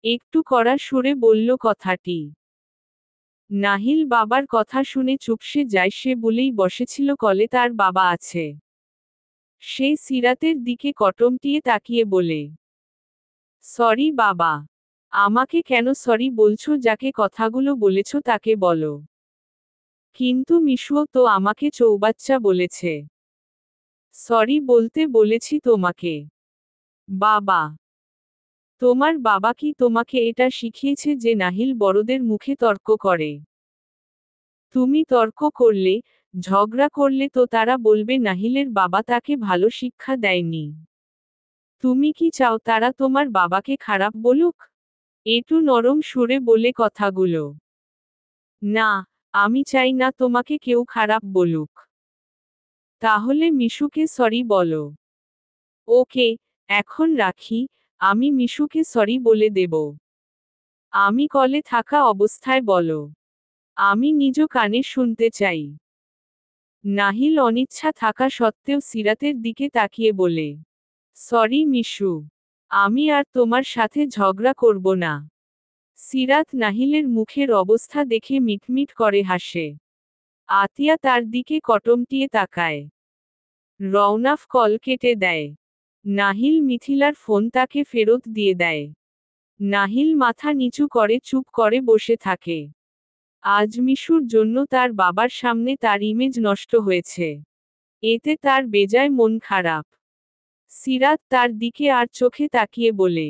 একটু কড়া সুরে বলল কথাটি। নাহিল বাবার কথা শুনে চুপসে যায় সে বলেই বসেছিল কলে তার বাবা আছে। সে সিরাতের দিকে কটমটিয়ে তাকিয়ে বলে। সরি বাবা। আমাকে কেন সরি বলছো যাকে কথাগুলো বলেছ তাকে বলো। কিন্তু মিশুও তো আমাকে চৌবাচ্চা বলেছে। সরি বলতে বলেছি তোমাকে। বাবা। তোমার বাবা কি তোমাকে এটা শিখিয়েছে যে নাহিল বড়দের মুখে তর্ক করে? তুমি তর্ক করলে, ঝগড়া করলে তো তারা বলবে নাহিলের বাবা তাকে ভালো শিক্ষা দেয়নি। তুমি কি চাও তারা তোমার বাবাকে খারাপ বলুক? একটু নরম সুরে বলে কথাগুলো। না, আমি চাই না তোমাকে কেউ খারাপ বলুক। তাহলে মিশুকে সরি বলো। ওকে, এখন রাখি, আমি মিশুকে সরি বলে দেব। আমি কলে থাকা অবস্থায় বলো। আমি নিজ কানে শুনতে চাই। নাহিল অনিচ্ছা থাকা সত্ত্বেও সিরাতের দিকে তাকিয়ে বলে। সরি মিশু। আমি আর তোমার সাথে ঝগড়া করব না। সিরাত নাহিলের মুখের অবস্থা দেখে মিটমিট করে হাসে। আতিয়া তার দিকে কটমটিয়ে তাকায়। রওনাফ কল কেটে দেয়। নাহিল মিথিলার ফোন তাকে ফেরত দিয়ে দেয়। নাহিল মাথা নিচু করে চুপ করে বসে থাকে। আজ মিশুর জন্য তার বাবার সামনে তার ইমেজ নষ্ট হয়েছে। এতে তার বেজায় মন খারাপ। সিরাত তার দিকে আর চোখে তাকিয়ে বলে।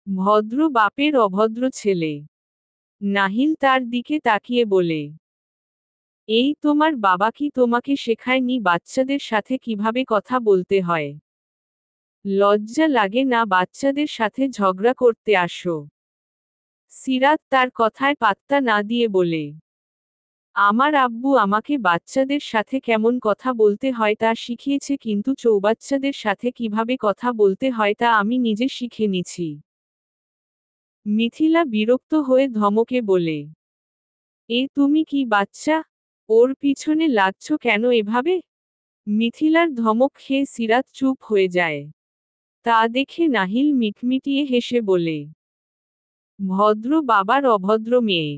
ভদ্র বাপের অভদ্র ছেলে। নাহিল তার দিকে তাকিয়ে বলে। এই তোমার বাবা কি তোমাকে শেখায়নি বাচ্চাদের সাথে কিভাবে কথা বলতে হয়? লজ্জা লাগে না বাচ্চাদের সাথে ঝগড়া করতে আসো? সিরাত তার কথায় পাত্তা না দিয়ে বলে। আমার আব্বু আমাকে বাচ্চাদের সাথে কেমন কথা বলতে হয় তা শিখিয়েছে কিন্তু চৌবাচ্চাদের সাথে কিভাবে কথা বলতে হয় তা আমি নিজে শিখে নিছি। মিথিলা বিরক্ত হয়ে ধমকে বলে, এ তুমি কি বাচ্চা? ওর পিছনে লাগছো কেন এভাবে? মিথিলার ধমক খেয়ে সিরাত চুপ হয়ে যায়। তা দেখে নাহিল মিটমিটিয়ে হেসে বলে, ভদ্র বাবার অভদ্র মেয়ে।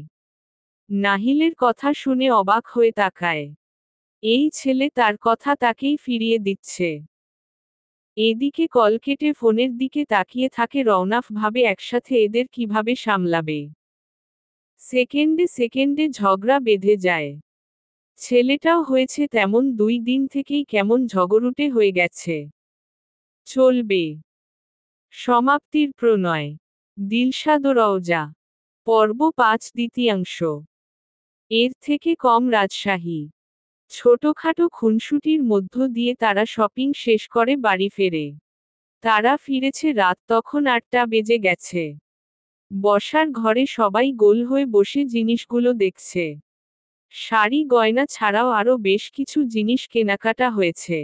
নাহিলের কথা শুনে অবাক হয়ে তাকায়। এই ছেলে তার কথা তাকেই ফিরিয়ে দিচ্ছে। এদিকে কল কেটে ফোনের দিকে তাকিয়ে থাকে রওনাফ, ভাবে একসাথে এদের কিভাবে সামলাবে। সেকেন্ডে সেকেন্ডে ঝগড়া বেঁধে যায়। ছেলেটাও হয়েছে তেমন, 2 দিন থেকেই কেমন ঝগড়ুটে হয়ে গেছে। চলবে। সমাপ্তির প্রণয়। দিলশাদ ও রওজা। পর্ব 5 দ্বিতীয়াংশ। এর থেকে কম রাজশাহী। ছোটখাটো খুনসুটির মধ্য দিয়ে তারা শপিং শেষ করে বাড়ি ফেরে। তারা ফিরেছে রাত তখন 8টা বেজে গেছে। বসার ঘরে সবাই গোল হয়ে বসে জিনিসগুলো দেখছে। শাড়ি গয়না ছাড়াও আরও বেশ কিছু জিনিস কেনাকাটা হয়েছে।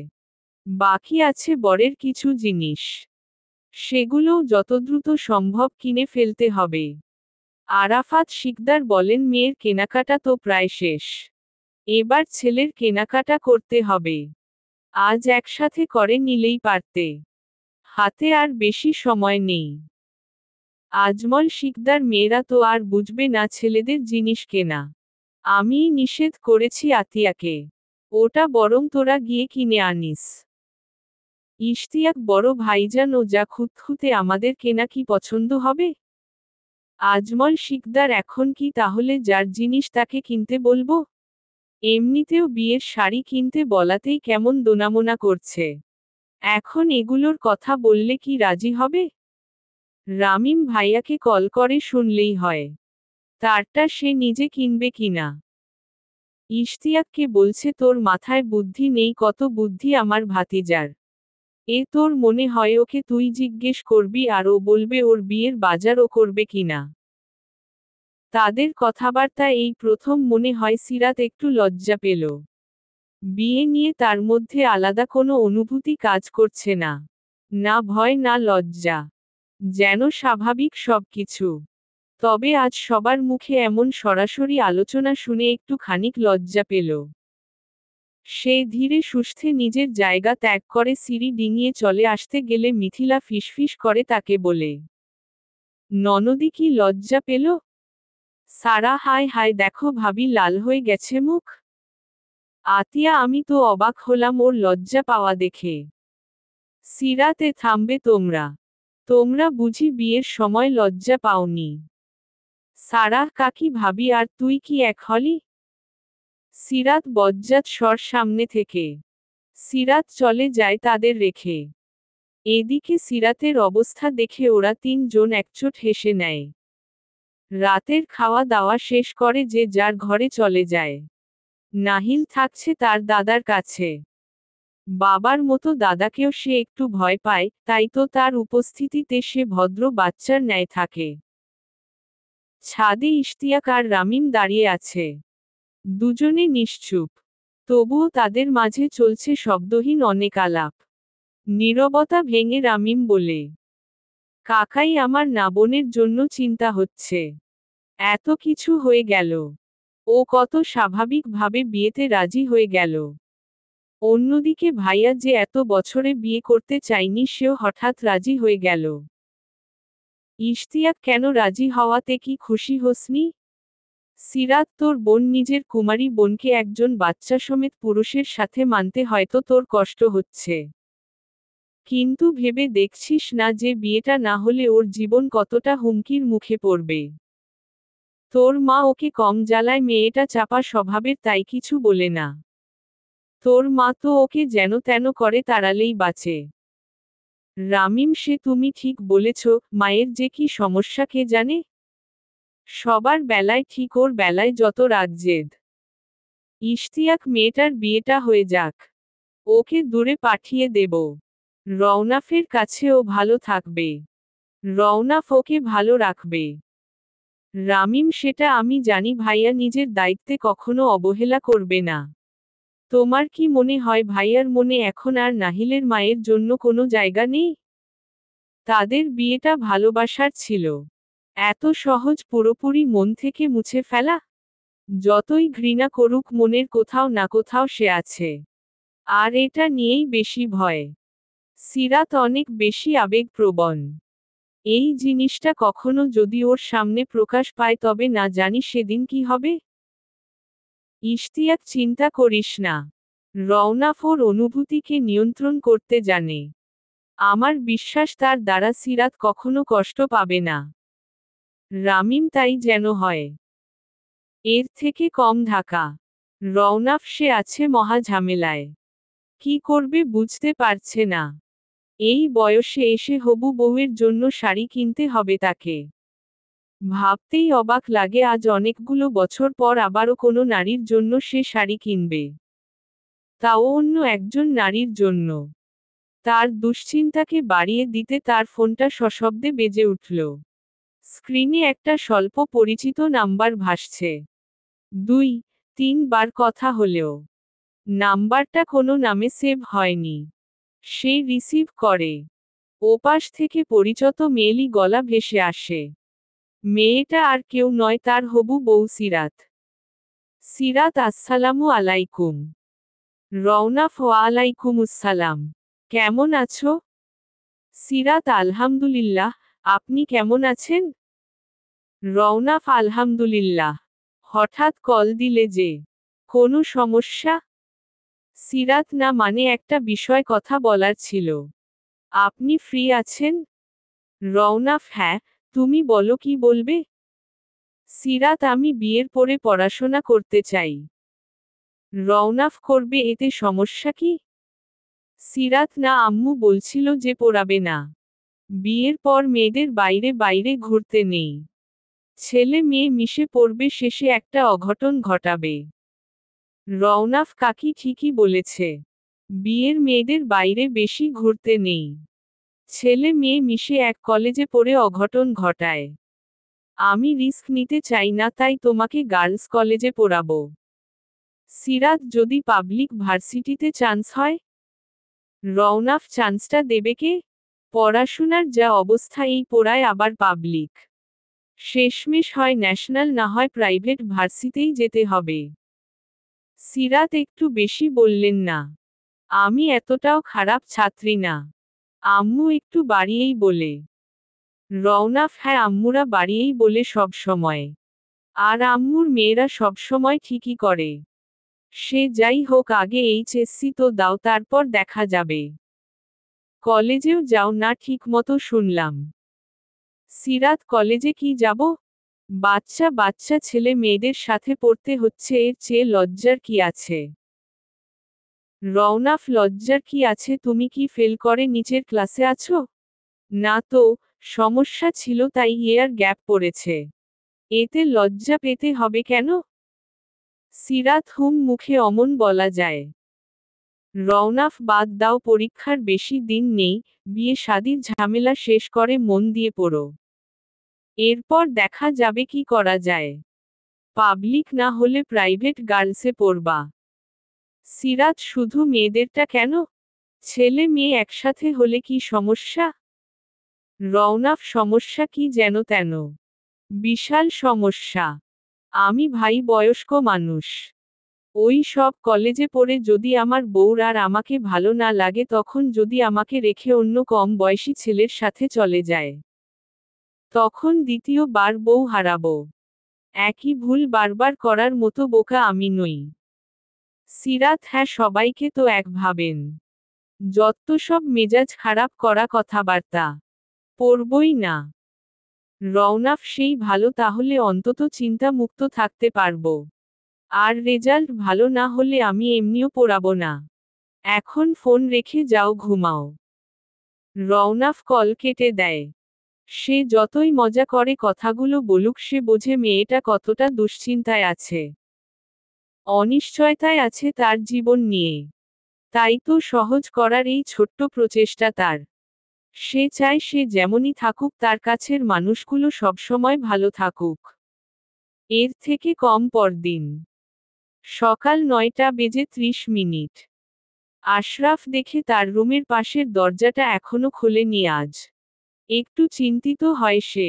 বাকি আছে বরের কিছু জিনিস। সেগুলোও যত দ্রুত সম্ভব কিনে ফেলতে হবে। আরাফাত শিকদার বলেন, মেয়ের কেনাকাটা তো প্রায় শেষ। এবার ছেলের কেনাকাটা করতে হবে। আজ একসাথে করে নিলেই পারতে। হাতে আর বেশি সময় নেই। আজমল শিকদার, মেয়েরা তো আর বুঝবে না ছেলেদের জিনিস কেনা। আমিই নিষেধ করেছি আতিয়াকে। ওটা বরং তোরা গিয়ে কিনে আনিস। ইশতিয়াক, বড় ভাইজান, ও যা খুঁতখুঁতে, আমাদের কেনা কি পছন্দ হবে? আজমল শিকদার, এখন কি তাহলে যার জিনিস তাকে কিনতে বলবো? এমনিতেও বিয়ের শাড়ি কিনতে বলাতেই কেমন দোনামোনা করছে। এখন এগুলোর কথা বললে কি রাজি হবে? রামিম ভাইয়াকে কল করে শুনলেই হয়। তারটা সে নিজে কিনবে কিনা। ইশতিয়াককে বলছে, তোর মাথায় বুদ্ধি নেই? কত বুদ্ধি আমার ভাতিজার। এ তোর মনে হয় ওকে তুই জিজ্ঞেস করবি আর ও বলবে ওর বিয়ের বাজার ও করবে কিনা? তাদের কথাবার্তা এই প্রথম মনে হয় সিরাত একটু লজ্জা পেল। বিয়ে নিয়ে তার মধ্যে আলাদা কোনো অনুভূতি কাজ করছে না। না ভয় না লজ্জা। যেন স্বাভাবিক সবকিছু। তবে আজ সবার মুখে এমন সরাসরি আলোচনা শুনে একটু খানিক লজ্জা পেল। সে ধীরে সুস্থে নিজের জায়গা ত্যাগ করে সিঁড়ি ডিঙিয়ে চলে আসতে গেলে মিথিলা ফিসফিস করে তাকে বলে, ননদি কি লজ্জা পেল? সারা, হায় হায়, দেখো ভাবি লাল হয়ে গেছে মুখ। আতিয়া, আমি তো অবাক হলাম ওর লজ্জা পাওয়া দেখে। সিরাতে, থামবে তোমরা? তোমরা বুঝি বিয়ের সময় লজ্জা পাওনি? সারাহ কাকি, ভাবি আর তুই কি এক হলি? সিরাত বজ্জাত স্বর সামনে থেকে। সিরাত চলে যায় তাদের রেখে। এদিকে সিরাতের অবস্থা দেখে ওরা 3 জন একচোট হেসে নেয়। রাতের খাওয়া দাওয়া শেষ করে যে যার ঘরে চলে যায়। নাহিল থাকছে তার দাদার কাছে। বাবার মতো দাদাকেও সে একটু ভয় পায়, তাই তো তার উপস্থিতিতে সে ভদ্র বাচ্চার ন্যায় থাকে। ছাদে ইশতিয়াক আর রামিম দাঁড়িয়ে আছে। দুজনে নিশ্চুপ। তবুও তাদের মাঝে চলছে শব্দহীন অনেক আলাপ। নীরবতা ভেঙে রামিম বলে, কাকাই, আমার না বোনের জন্য চিন্তা হচ্ছে। এত কিছু হয়ে গেল। ও কত স্বাভাবিকভাবে বিয়েতে রাজি হয়ে গেল। অন্যদিকে ভাইয়া যে এত বছরে বিয়ে করতে চায়নি, সেও হঠাৎ রাজি হয়ে গেল। ইশতিয়াক, কেন রাজি হওয়াতে কি খুশি হোসনি? সিরাত, তোর বোন নিজের কুমারী বোনকে একজন বাচ্চা সমেত পুরুষের সাথে মানতে হয়তো তোর কষ্ট হচ্ছে। কিন্তু ভেবে দেখছিস না যে বিয়েটা না হলে ওর জীবন কতটা হুমকির মুখে পড়বে? তোর মা ওকে কম জ্বালায়, মেয়েটা চাপা স্বভাবের, তাই কিছু বলে না। তোর মা তো ওকে যেন তেন করে তাড়ালেই বাঁচে। রামিম, সে তুমি ঠিক বলেছ, মায়ের যে কি সমস্যা কে জানে। সবার বেলায় ঠিক, ওর বেলায় যত রাগ জেদ। ইশতিয়াক, মেয়েটার বিয়েটা হয়ে যাক। ওকে দূরে পাঠিয়ে দেব। রওনাফের কাছে ও ভালো থাকবে। রওনাফ ওকে ভালো রাখবে। রামিম, সেটা আমি জানি, ভাইয়া নিজের দায়িত্বে কখনো অবহেলা করবে না। তোমার কি মনে হয় ভাইয়ার মনে এখন আর নাহিলের মায়ের জন্য কোনো জায়গা নেই? তাদের বিয়েটা ভালোবাসার ছিল। এত সহজ পুরোপুরি মন থেকে মুছে ফেলা? যতই ঘৃণা করুক মনের কোথাও না কোথাও সে আছে। আর এটা নিয়েই বেশি ভয়। সিরাত অনেক বেশি আবেগপ্রবণ। এই জিনিসটা কখনো যদি ওর সামনে প্রকাশ পায় তবে না জানি সেদিন কি হবে। ইশতিয়াক চিন্তা করিস না। রওনাফ ওর অনুভূতিকে নিয়ন্ত্রণ করতে জানে। আমার বিশ্বাস তার দ্বারা সিরাত কখনো কষ্ট পাবে না। রামিম তাই যেন হয়। এর থেকে কম ঢাকা। রওনাফ সে আছে মহা ঝামেলায়। কি করবে বুঝতে পারছে না। এই বয়সে এসে হবু বউয়ের জন্য শাড়ি কিনতে হবে তাকে। ভাবতেই অবাক লাগে আজ অনেকগুলো বছর পর আবারও কোনো নারীর জন্য সে শাড়ি কিনবে। তাও অন্য একজন নারীর জন্য। তার দুশ্চিন্তাকে বাড়িয়ে দিতে তার ফোনটা সশব্দে বেজে উঠল। স্ক্রিনে একটা স্বল্প পরিচিত নাম্বার ভাসছে। 2-3 বার কথা হলেও নাম্বারটা কোনো নামে সেভ হয়নি। সে রিসিভ করে। ওপাশ থেকে পরিচিত মেয়েলি গলা ভেসে আসে। মেয়েটা আর কেউ নয় তার হবু বউ সিরাত। সিরাত আসসালামু আলাইকুম। রওনাফ ওয়ালাইকুমুসসালাম। কেমন আছো? সিরাত আলহামদুলিল্লাহ, আপনি কেমন আছেন? রওনাফ আলহামদুলিল্লাহ। হঠাৎ কল দিলে যে? কোনো সমস্যা? সিরাত না মানে একটা বিষয় কথা বলার ছিল। আপনি ফ্রি আছেন? রওনাফ হ্যাঁ, তুমি বলো কি বলবে? সিরাত আমি বিয়ের পরে পড়াশোনা করতে চাই। রওনাফ করবে এতে সমস্যা কি? সিরাত না আম্মু বলছিল যে পড়াবে না। বিয়ের পর মেয়েদের বাইরে বাইরে ঘুরতে নেই। ছেলে মেয়ে মিশে পড়বে শেষে একটা অঘটন ঘটাবে। রওনাফ কাকি ঠিকই বলেছে। বিয়ের মেয়েদের বাইরে বেশি ঘুরতে নেই। ছেলে মেয়ে মিশে এক কলেজে পড়ে অঘটন ঘটায়। আমি রিস্ক নিতে চাই না তাই তোমাকে গার্লস কলেজে পড়াবো। সিরাত যদি পাবলিক ভার্সিটিতে চান্স হয়? রওনাফ চান্সটা দেবে কে? পড়াশোনার যা অবস্থা এই পড়ায় আবার পাবলিক। শেষমেশ হয় ন্যাশনাল না হয় প্রাইভেট ভার্সিতেই যেতে হবে। সিরাত একটু বেশি বললেন না? আমি এতটাও খারাপ ছাত্রী না। আম্মু একটু বাড়িয়েই বলে। রওনাফ হ্যাঁ আম্মুরা বাড়িয়েই বলে সব সময়। আর আম্মুর মেয়েরা সবসময় ঠিকই করে। সে যাই হোক আগে এইচএসসি তো দাও তারপর দেখা যাবে। কলেজেও যাও না ঠিক মতো শুনলাম। সিরাত কলেজে কি যাব? বাচ্চা বাচ্চা ছেলে মেয়েদের সাথে পড়তে হচ্ছে এর চেয়ে লজ্জার কি আছে? রওনাফ লজ্জার কি আছে তুমি কি ফেল করে নিচের ক্লাসে আছো? না তো, সমস্যা ছিল তাই ইয়ার গ্যাপ পড়েছে। এতে লজ্জা পেতে হবে কেন? সিরাত মুখে অমন বলা যায়। রওনাফ বাদ দাও পরীক্ষার বেশি দিন নেই, বিয়ে শাদির ঝামেলা শেষ করে মন দিয়ে পড়ো। এরপর দেখা যাবে কি করা যায়। পাবলিক না হলে প্রাইভেট গার্লসে পড়বা। সিরাত শুধু মেয়েদেরটা কেন? ছেলে মেয়ে একসাথে হলে কি সমস্যা? রওনাফ সমস্যা কি যেন তেন? বিশাল সমস্যা। আমি ভাই বয়স্ক মানুষ। ওই সব কলেজে পড়ে যদি আমার বউর আর আমাকে ভালো না লাগে তখন যদি আমাকে রেখে অন্য কম বয়সী ছেলের সাথে চলে যায়, তখন দ্বিতীয়বার বউ হারাবো। একই ভুল বারবার করার মতো বোকা আমি নই। সিরাত হ্যাঁ সবাইকে তো এক ভাবেন। যত সব মেজাজ খারাপ করা কথাবার্তা। পড়বই না। রওনাফ সেই ভালো তাহলে অন্তত চিন্তা মুক্ত থাকতে পারবো। আর রেজাল্ট ভালো না হলে আমি এমনিও পড়াবো না। এখন ফোন রেখে যাও ঘুমাও। রওনাফ কল কেটে দেয়। সে যতই মজা করে কথাগুলো বলুক সে বোঝে মেয়েটা কতটা দুশ্চিন্তায় আছে। অনিশ্চয়তায় আছে তার জীবন নিয়ে। তাই তো সহজ করার এই ছোট্ট প্রচেষ্টা তার। সে চায় সে যেমনই থাকুক তার কাছের মানুষগুলো সবসময় ভালো থাকুক। এর থেকে কম পরদিন। সকাল 9:30। আশরাফ দেখে তার রুমের পাশের দরজাটা এখনো খোলেনি আজ। একটু চিন্তিত হয় সে।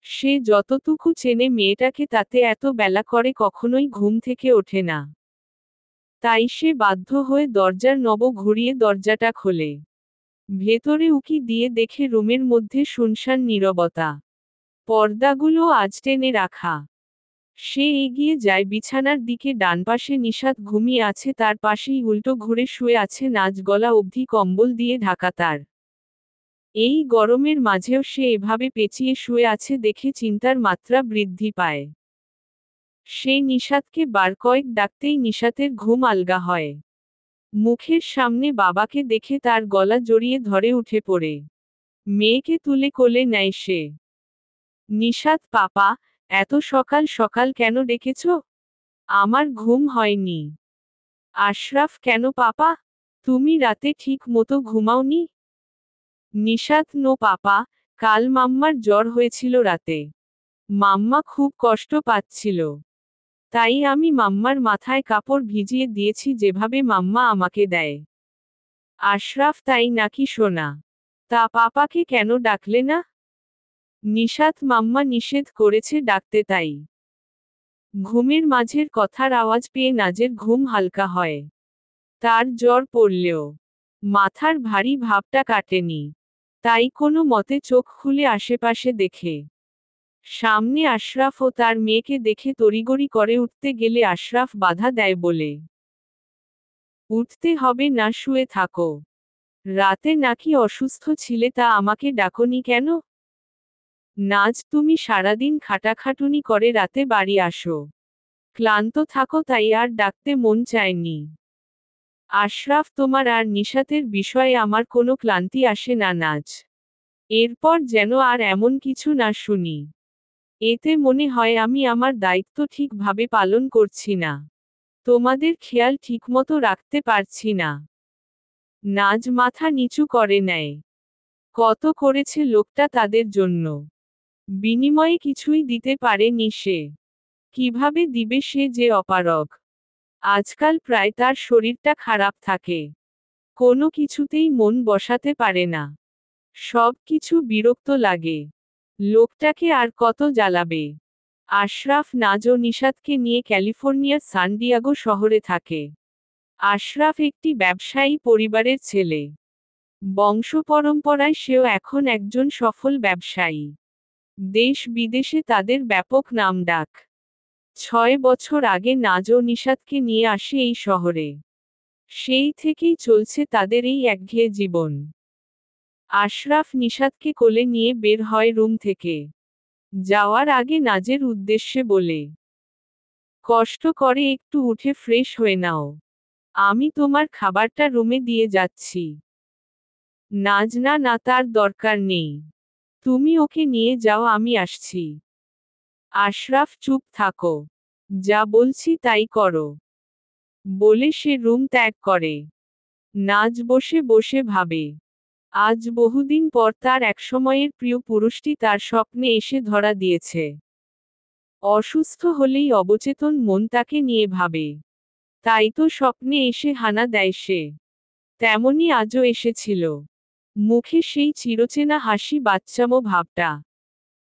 সে যতটুকু চেনে মেয়েটাকে তাতে এত বেলা করে কখনোই ঘুম থেকে ওঠে না। তাই সে বাধ্য হয়ে দরজার নব ঘুরিয়ে দরজাটা খোলে। ভেতরে উকি দিয়ে দেখে রুমের মধ্যে শুনশান নীরবতা। পর্দাগুলো আজ টেনে রাখা। সে এগিয়ে যায় বিছানার দিকে। ডানপাশে নিশাত ঘুমিয়ে আছে, তার পাশেই উল্টো ঘুরে শুয়ে আছে নাজ, গলা অবধি কম্বল দিয়ে ঢাকা তার। এই গরমের মাঝেও সে এভাবে পেঁচিয়ে শুয়ে আছে দেখে চিন্তার মাত্রা বৃদ্ধি পায়। সে নিশাতকে বার কয়েক ডাকতেই নিশাতের ঘুম আলগা হয়। মুখের সামনে বাবাকে দেখে তার গলা জড়িয়ে ধরে উঠে পড়ে। মেয়েকে তুলে কোলে নেয় সে। নিশাত, পাপা, এত সকাল সকাল কেন ডেকেছ? আমার ঘুম হয়নি। আশরাফ, কেন পাপা? তুমি রাতে ঠিক মতো ঘুমাওনি? নিশাত, নো পাপা, কাল মাম্মার জ্বর হয়েছিল রাতে। মাম্মা খুব কষ্ট পাচ্ছিল। তাই আমি মাম্মার মাথায় কাপড় ভিজিয়ে দিয়েছি যেভাবে মাম্মা আমাকে দেয়। আশরাফ, তাই নাকি সোনা? তা পাপাকে কেন ডাকলে না? নিশাত, মাম্মা নিষেধ করেছে ডাকতে তাই। ঘুমের মাঝের কথার আওয়াজ পেয়ে নাজের ঘুম হালকা হয়। তার জ্বর পড়লেও মাথার ভারী ভাবটা কাটেনি। তাই কোনো মতে চোখ খুলে আশেপাশে দেখে সামনে আশরাফ ও তার মেয়েকে দেখে তড়িগড়ি করে উঠতে গেলে আশরাফ বাধা দেয় বলে, উঠতে হবে না, শুয়ে থাকো। রাতে নাকি অসুস্থ ছিলে, তা আমাকে ডাকনি কেন? নাজ, তুমি সারাদিন খাটাখাটুনি করে রাতে বাড়ি আসো। ক্লান্ত থাকো, তাই আর ডাকতে মন চায়নি। আশরাফ, তোমার আর নিশাতের বিষয়ে আমার কোনো ক্লান্তি আসে না নাজ। এরপর যেন আর এমন কিছু না শুনি। এতে মনে হয় আমি আমার দায়িত্ব ঠিকভাবে পালন করছি না। তোমাদের খেয়াল ঠিকমতো রাখতে পারছি না। নাজ মাথা নিচু করে নেয়। কত করেছে লোকটা তাদের জন্য। বিনিময়ে কিছুই দিতে পারেনি সে। কিভাবে দিবে সে যে অপারগ। আজকাল প্রায় তার শরীরটা খারাপ থাকে। কোনো কিছুতেই মন বসাতে পারে না। সব কিছু বিরক্ত লাগে। লোকটাকে আর কত জ্বালাবে। আশরাফ নাজ ও নিশাতকে নিয়ে ক্যালিফোর্নিয়ার সান ডিয়েগো শহরে থাকে। আশরাফ একটি ব্যবসায়ী পরিবারের ছেলে। বংশপরম্পরায় সেও এখন একজন সফল ব্যবসায়ী। দেশ বিদেশে তাদের ব্যাপক নামডাক। 6 বছর আগে নাজ ও নিশাতকে নিয়ে আসে এই শহরে। সেই থেকেই চলছে তাদের এই একঘেয়ে জীবন। আশরাফ নিশাতকে কোলে নিয়ে বের হয় রুম থেকে। যাওয়ার আগে নাজের উদ্দেশ্যে বলে, কষ্ট করে একটু উঠে ফ্রেশ হয়ে নাও। আমি তোমার খাবারটা রুমে দিয়ে যাচ্ছি। নাজ, না না, তার দরকার নেই। তুমি ওকে নিয়ে যাও, আমি আসছি। আশরাফ, চুপ থাকো। যা বলছি তাই করো। বলে সে রুম ত্যাগ করে। নাজ বসে বসে ভাবে, আজ বহুদিন পর তার একসময়ের প্রিয় পুরুষটি তার স্বপ্নে এসে ধরা দিয়েছে। অসুস্থ হলেই অবচেতন মন তাকে নিয়ে ভাবে। তাই তো স্বপ্নে এসে হানা দেয় সে। তেমনি আজও এসেছিল। মুখে সেই চিরচেনা হাসি, বাচ্চামো ভাবটা।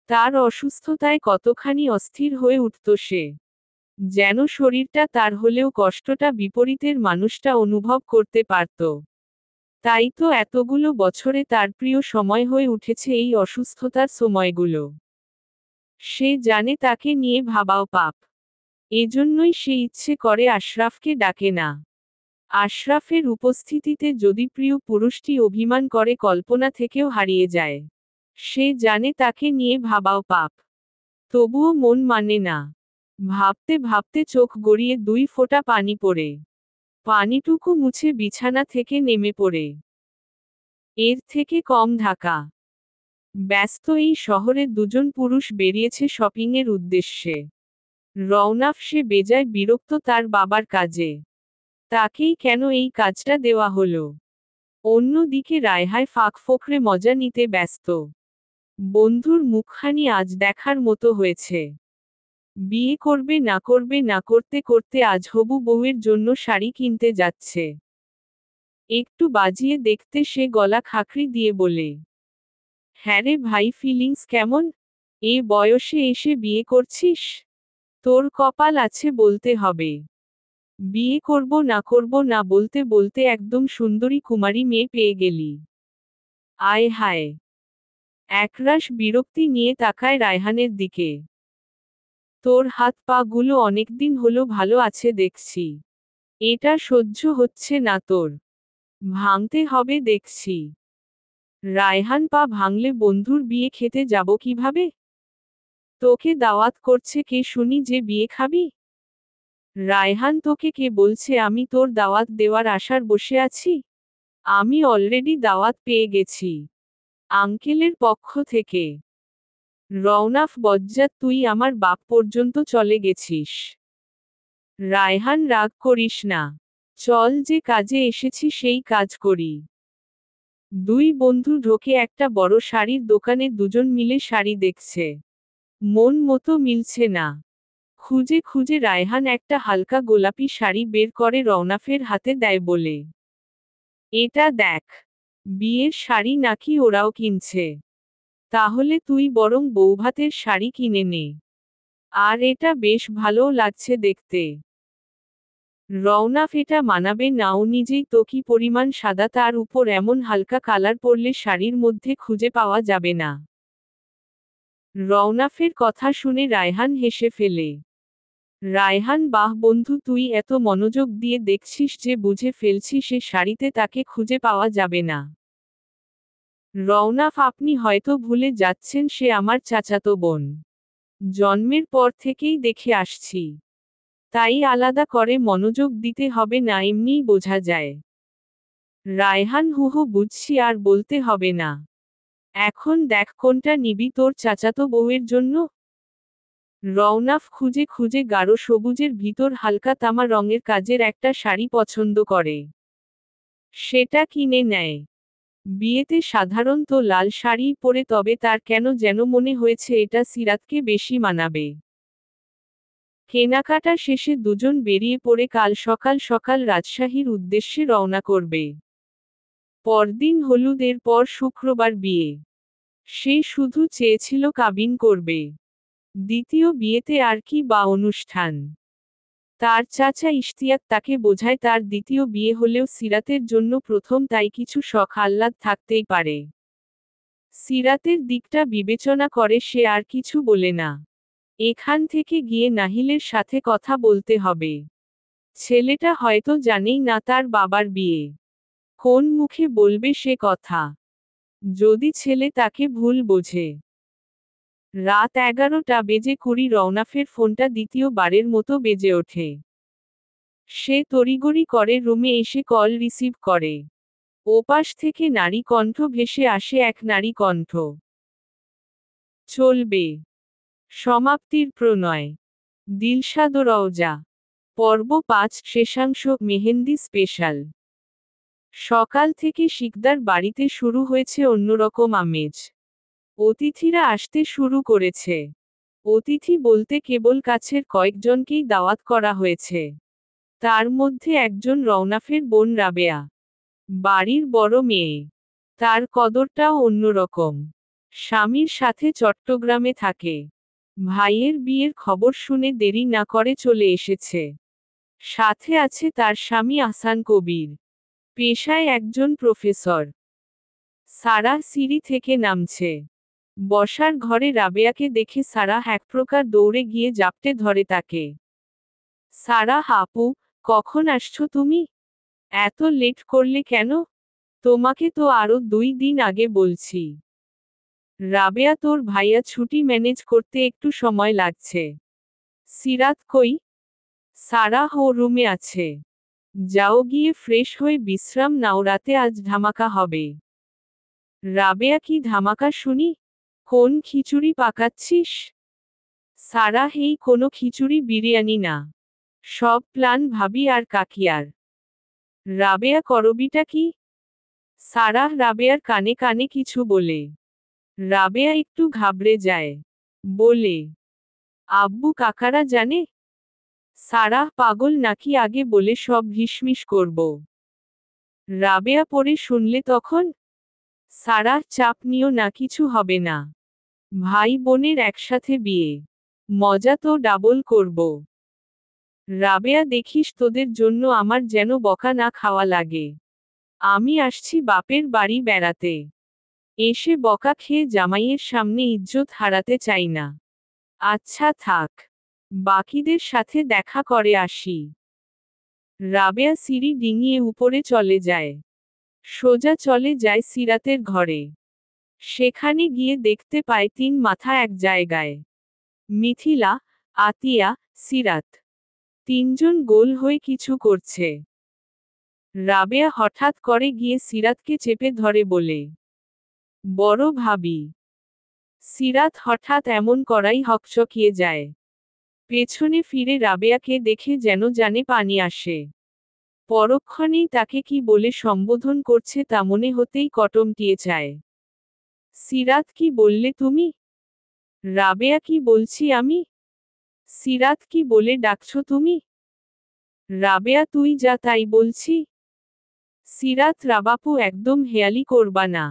তার অসুস্থতায় কতখানি অস্থির হয়ে উঠত সে। যেন শরীরটা তার হলেও কষ্টটা বিপরীতের মানুষটা অনুভব করতে পারত। তাই তো এতগুলো বছরে তার প্রিয় সময় হয়ে উঠেছে এই অসুস্থতার সময়গুলো। সে জানে তাকে নিয়ে ভাবাও পাপ। এজন্যই সে ইচ্ছে করে আশরাফকে ডাকে না। আশরাফের উপস্থিতিতে যদি প্রিয় পুরুষটি অভিমান করে কল্পনা থেকেও হারিয়ে যায়। সে জানে তাকে নিয়ে ভাবাও পাপ। তবুও মন মানে না। ভাবতে ভাবতে চোখ গড়িয়ে 2 ফোঁটা পানি পড়ে। পানিটুকু মুছে বিছানা থেকে নেমে পড়ে। এর থেকে কম ঢাকা। ব্যস্ত এই শহরে দুজন পুরুষ বেরিয়েছে শপিংয়ের উদ্দেশ্যে। রওনা। সে বেজায় বিরক্ত তার বাবার কাজে। তাকেই কেন এই কাজটা দেওয়া হলো। অন্যদিকে রায়হায় ফাঁকফোকরে মজা নিতে ব্যস্ত। বন্ধুর মুখখানি আজ দেখার মতো হয়েছে। বিয়ে করবে না করতে করতে আজ হবু বউয়ের জন্য শাড়ি কিনতে যাচ্ছে। একটু বাজিয়ে দেখতে সে গলা খাকরি দিয়ে বলে, হ্যাঁ রে ভাই, ফিলিংস কেমন? এ বয়সে এসে বিয়ে করছিস? তোর কপাল আছে বলতে হবে। বিয়ে করব না বলতে বলতে একদম সুন্দরী কুমারী মেয়ে পেয়ে গেলি। আয় হায়! একরাশ বিরক্তি নিয়ে তাকায় রায়হানের দিকে। তোর হাত পা গুলো অনেকদিন হলো ভালো আছে দেখছি। এটা সহ্য হচ্ছে না তোর। ভাঙতে হবে দেখছি। রায়হান পা ভাঙলে বন্ধুর বিয়ে খেতে যাব কিভাবে? তোকে দাওয়াত করছে কে শুনি যে বিয়ে খাবি? রায়হান তোকে কে বলছে আমি তোর দাওয়াত দেওয়ার আশার বসে আছি? আমি অলরেডি দাওয়াত পেয়ে গেছি। আঙ্কেলের পক্ষ থেকে। রওনাফ বজ্জাত তুই আমার বাপ পর্যন্ত চলে গেছিস। রায়হান রাগ করিস না। চল যে কাজে এসেছি সেই কাজ করি। দুই বন্ধু ঢোকে একটা বড় শাড়ির দোকানে দুজন মিলে শাড়ি দেখছে। মন মতো মিলছে না। খুঁজে খুঁজে রায়হান একটা হালকা গোলাপি শাড়ি বের করে রওনাফের হাতে দেয় বলে, এটা দেখ। বিয়ের শাড়ি নাকি ওরাও কিনছে? তাহলে তুই বরং বৌভাতের শাড়ি কিনে নে। আর এটা বেশ ভালোও লাগছে দেখতে। রওনাফ এটা মানাবে না, ও নিজেই তো কি পরিমাণ সাদা, তার উপর এমন হালকা কালার পরলে শাড়ির মধ্যে খুঁজে পাওয়া যাবে না। রওনাফের কথা শুনে রায়হান হেসে ফেলে। রায়হান বাহ বন্ধু, তুই এত মনোযোগ দিয়ে দেখছিস যে বুঝে ফেলছি সে শাড়িতে তাকে খুঁজে পাওয়া যাবে না। রওনাফ আপনি হয়তো ভুলে যাচ্ছেন সে আমার চাচাতো বোন। জন্মের পর থেকেই দেখে আসছি। তাই আলাদা করে মনোযোগ দিতে হবে না, এমনিই বোঝা যায়। রায়হান হুহু বুঝছি, আর বলতে হবে না। এখন দেখ কোনটা নিবি তোর চাচাতো বউয়ের জন্য। রওনাফ খুঁজে খুঁজে গাঢ় সবুজের ভিতর হালকা তামা রঙের কাজের একটা শাড়ি পছন্দ করে। সেটা কিনে নেয়। বিয়েতে সাধারণত লাল শাড়িই পরে, তবে তার কেন যেন মনে হয়েছে এটা সিরাতকে বেশি মানাবে। কেনাকাটা শেষে দুজন বেরিয়ে পড়ে কাল সকাল সকাল রাজশাহীর উদ্দেশ্যে রওনা করবে। পরদিন হলুদের পর শুক্রবার বিয়ে। সে শুধু চেয়েছিল কাবিন করবে। দ্বিতীয় বিয়েতে আর কি বা অনুষ্ঠান। তার চাচা ইশতিয়াক তাকে বোঝায় তার দ্বিতীয় বিয়ে হলেও সিরাতের জন্য প্রথম, তাই কিছু শখ আহ্লাদ থাকতেই পারে। সিরাতের দিকটা বিবেচনা করে সে আর কিছু বলে না। এখান থেকে গিয়ে নাহিলের সাথে কথা বলতে হবে। ছেলেটা হয়তো জানেই না তার বাবার বিয়ে। কোন মুখে বলবে সে কথা? যদি ছেলে তাকে ভুল বোঝে। রাত 11টা বেজে 20 রওনাফের ফোনটা দ্বিতীয়বারের মতো বেজে ওঠে। সে তড়িঘড়ি করে রুমে এসে কল রিসিভ করে। ওপাশ থেকে নারী কণ্ঠ ভেসে আসে, এক নারী কণ্ঠ। চলবে। সমাপ্তির প্রণয়। দিলশাদ ও রওজা। পর্ব 5, শেষাংশ, মেহেন্দি স্পেশাল। সকাল থেকে শিকদার বাড়িতে শুরু হয়েছে অন্যরকম আমেজ। অতিথিরা আসতে শুরু করেছে। অতিথি বলতে কেবল কাছের কয়েকজনকেই দাওয়াত করা হয়েছে। তার মধ্যে একজন রওনাফের বোন রাবেয়া। বাড়ির বড় মেয়ে। তার কদরটাও অন্যরকম। স্বামীর সাথে চট্টগ্রামে থাকে। ভাইয়ের বিয়ের খবর শুনে দেরি না করে চলে এসেছে। সাথে আছে তার স্বামী আহসান কবির। পেশায় একজন প্রফেসর। সারাহ সিঁড়ি থেকে নামছে। বসার ঘরে রাবেয়াকে দেখে সারাহ এক প্রকার দৌড়ে গিয়ে জাপটে ধরে তাকে। সারাহ আপু, কখন আসছো তুমি? এত লেট করলে কেন? তোমাকে তো আরো 2 দিন আগে বলছি। রাবেয়া, তোর ভাইয়া ছুটি ম্যানেজ করতে একটু সময় লাগছে। সিরাত কই? সারাহ ও রুমে আছে। যাও গিয়ে ফ্রেশ হয়ে বিশ্রাম নাও, রাতে আজ ধামাকা হবে। রাবেয়া, কি ধামাকা শুনি? কোন খিচুড়ি পাকাচ্ছিস? সারাহ, এই কোনো খিচুড়ি বিরিয়ানি না। সব প্ল্যান ভাবি আর কাকিয়ার। রাবেয়া, করবিটা কি? সারাহ রাবেয়ার কানে কানে কিছু বলে। রাবেয়া একটু ঘাবড়ে যায়। বলে, আব্বু কাকারা জানে? সারাহ, পাগল নাকি, আগে বলে সব হিসমিস করব। রাবেয়া পরে শুনলে তখন? সারাহ, চাপ নিও না, কিছু হবে না। ভাই বোনের একসাথে বিয়ে, মজা তো ডাবল করব। রাবেয়া দেখিস তোদের জন্য আমার যেন বকা না খাওয়া লাগে। আমি আসছি বাপের বাড়ি বেড়াতে, এসে বকা খেয়ে জামাইয়ের সামনে ইজ্জত হারাতে চাই না। আচ্ছা থাক, বাকিদের সাথে দেখা করে আসি। রাবেয়া সিঁড়ি ডিঙিয়ে উপরে চলে যায়। সোজা চলে যায় সিরাতের ঘরে। সেখানে গিয়ে দেখতে পায় তিন মাথা এক জায়গায়। মিথিলা, আতিয়া, সিরাত। তিনজন গোল হয়ে কিছু করছে। রাবেয়া হঠাৎ করে গিয়ে সিরাতকে চেপে ধরে বলে, বড় ভাবি। সিরাত হঠাৎ এমন করাই হকচকিয়ে যায়। পেছনে ফিরে রাবেয়াকে দেখে যেন জানে পানি আসে। পরক্ষণেই তাকে কি বলে সম্বোধন করছে তা মনে হতেই কটমটিয়ে যায়। সিরাত কি বললে তুমি? রাবেয়া কি বলছি আমি? সিরাত কি বলে ডাকছো তুমি? রাবেয়া তুই যা তাই বলছি। সিরাত রাবাপু একদম হেয়ালি করবা না।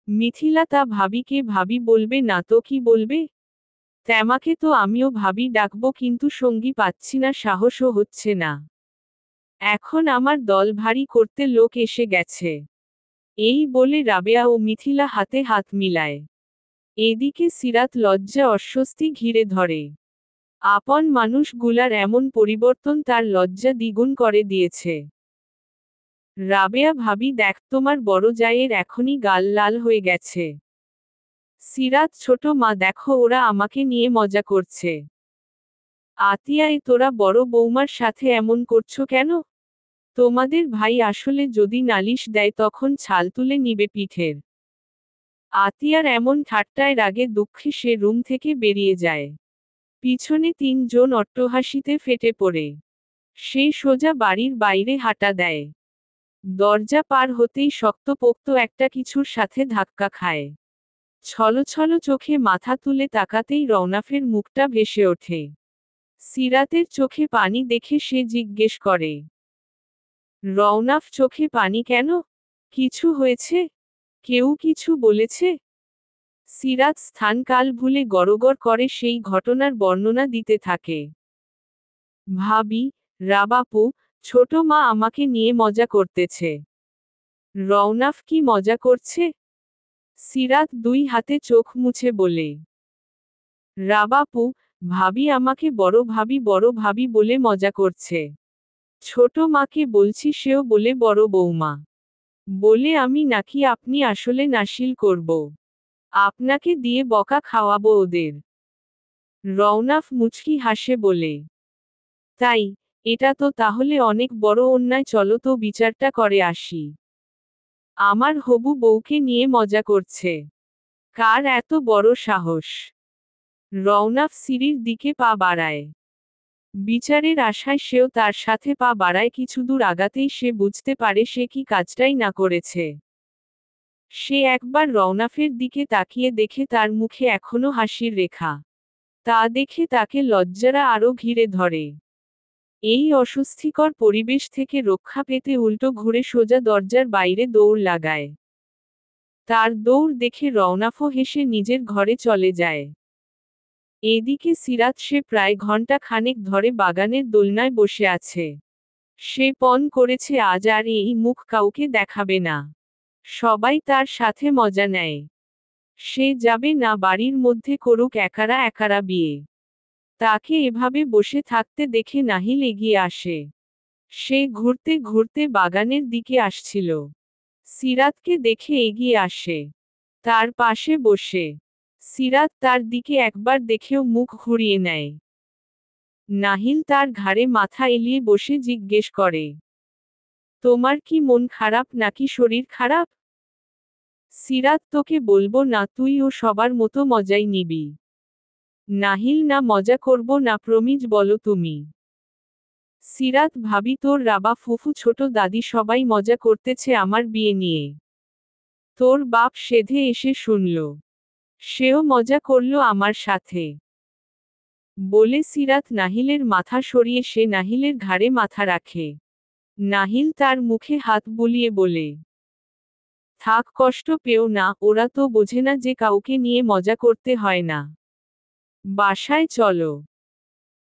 মিথিলা তা ভাবিকে ভাবি বলবে না তো কি বলবে? তেমাকে তো আমিও ভাবি ডাকবো কিন্তু সঙ্গী পাচ্ছি না, সাহসও হচ্ছে না। এখন আমার দল ভারী করতে লোক এসে গেছে। এই বলে রাবেয়া ও মিথিলা হাতে হাত মিলায়। এদিকে সিরাত লজ্জা অস্বস্তি ঘিরে ধরে। আপন মানুষগুলার এমন পরিবর্তন তার লজ্জা দ্বিগুণ করে দিয়েছে। রাবেয়া ভাবি দেখ তোমার বড় জায়ের এখনই গাল লাল হয়ে গেছে। সিরাত ছোট মা দেখো ওরা আমাকে নিয়ে মজা করছে। আতিয়ায় তোরা বড় বৌমার সাথে এমন করছো কেন? তোমাদের ভাই আসলে যদি নালিশ দেয় তখন ছাল তুলে নিবে পিঠের। আতিয়ার এমন ঠাট্টায় রাগে দুঃখে সে রুম থেকে বেরিয়ে যায়। পিছনে তিনজন অট্টহাসিতে ফেটে পড়ে। সে সোজা বাড়ির বাইরে হাঁটা দেয়। দরজা পার হতেই শক্তপোক্ত একটা কিছুর সাথে ধাক্কা খায়। ছলছল চোখে মাথা তুলে তাকাতেই রওনাফের মুখটা ভেসে ওঠে। সিরাতের চোখে পানি দেখে সে জিজ্ঞেস করে, রওনাফ চোখে পানি কেন? কিছু হয়েছে? কেউ কিছু বলেছে? সিরাত স্থান কাল ভুলে গড়গড় করে সেই ঘটনার বর্ণনা দিতে থাকে। ভাবি, রাবাপু, ছোট মা আমাকে নিয়ে মজা করতেছে। রওনাফ কি মজা করছে? সিরাত দুই হাতে চোখ মুছে বলে, রাবাপু, ভাবি আমাকে বড় ভাবি বলে মজা করছে। ছোট মাকে বলছি সেও বলে বড় বৌমা। বলে আমি নাকি আপনি আসলে নাশিল করব। আপনাকে দিয়ে বকা খাওয়াবো ওদের। রওনাফ মুচকি হাসে বলে, তাই, এটা তো তাহলে অনেক বড় অন্যায়, চলো তো বিচারটা করে আসি। আমার হবু বউকে নিয়ে মজা করছে। কার এত বড় সাহস? রওনাফ সিঁড়ির দিকে পা বাড়ায়। বিচারের আশায় সেও তার সাথে পা বাড়ায়, কিছু দূর আগাতেই সে বুঝতে পারে সে কি কাজটাই না করেছে। সে একবার রওনাফের দিকে তাকিয়ে দেখে তার মুখে এখনো হাসির রেখা। তা দেখে তাকে লজ্জারা আরো ঘিরে ধরে। এই অস্বস্তিকর পরিবেশ থেকে রক্ষা পেতে উল্টো ঘুরে সোজা দরজার বাইরে দৌড় লাগায়। তার দৌড় দেখে রওনাফও হেসে নিজের ঘরে চলে যায়। এদিকে সিরাত সে প্রায় ঘন্টা খানেক ধরে বাগানের দোলনায় বসে আছে। সে পণ করেছে আজ আর এই মুখ কাউকে দেখাবে না। সবাই তার সাথে মজা নেয়। সে যাবে না বাড়ির মধ্যে করুক একারা একারা বিয়ে। তাকে এভাবে বসে থাকতে দেখে নাহিল এগিয়ে আসে। সে ঘুরতে ঘুরতে বাগানের দিকে আসছিল। সিরাতকে দেখে এগিয়ে আসে। তার পাশে বসে। সিরাত তার দিকে একবার দেখেও মুখ ঘুরিয়ে নেয়। নাহিল তার ঘাড়ে মাথা এলিয়ে বসে জিজ্ঞেস করে, তোমার কি মন খারাপ নাকি শরীর খারাপ? সিরাত তোকে বলবো না, তুই ও সবার মতো মজাই নিবি। নাহিল না মজা করব না প্রমিজ বলো তুমি। সিরাত ভাবি তোর রাবা ফুফু ছোট দাদি সবাই মজা করতেছে আমার বিয়ে নিয়ে। তোর বাপ সেধে এসে শুনল। সেও মজা করল আমার সাথে। বলে সিরাত নাহিলের মাথা সরিয়ে সে নাহিলের ঘাড়ে মাথা রাখে। নাহিল তার মুখে হাত বুলিয়ে বলে, থাক, কষ্ট পেও না, ওরা তো বোঝে না যে কাউকে নিয়ে মজা করতে হয় না। বাসায় চলো।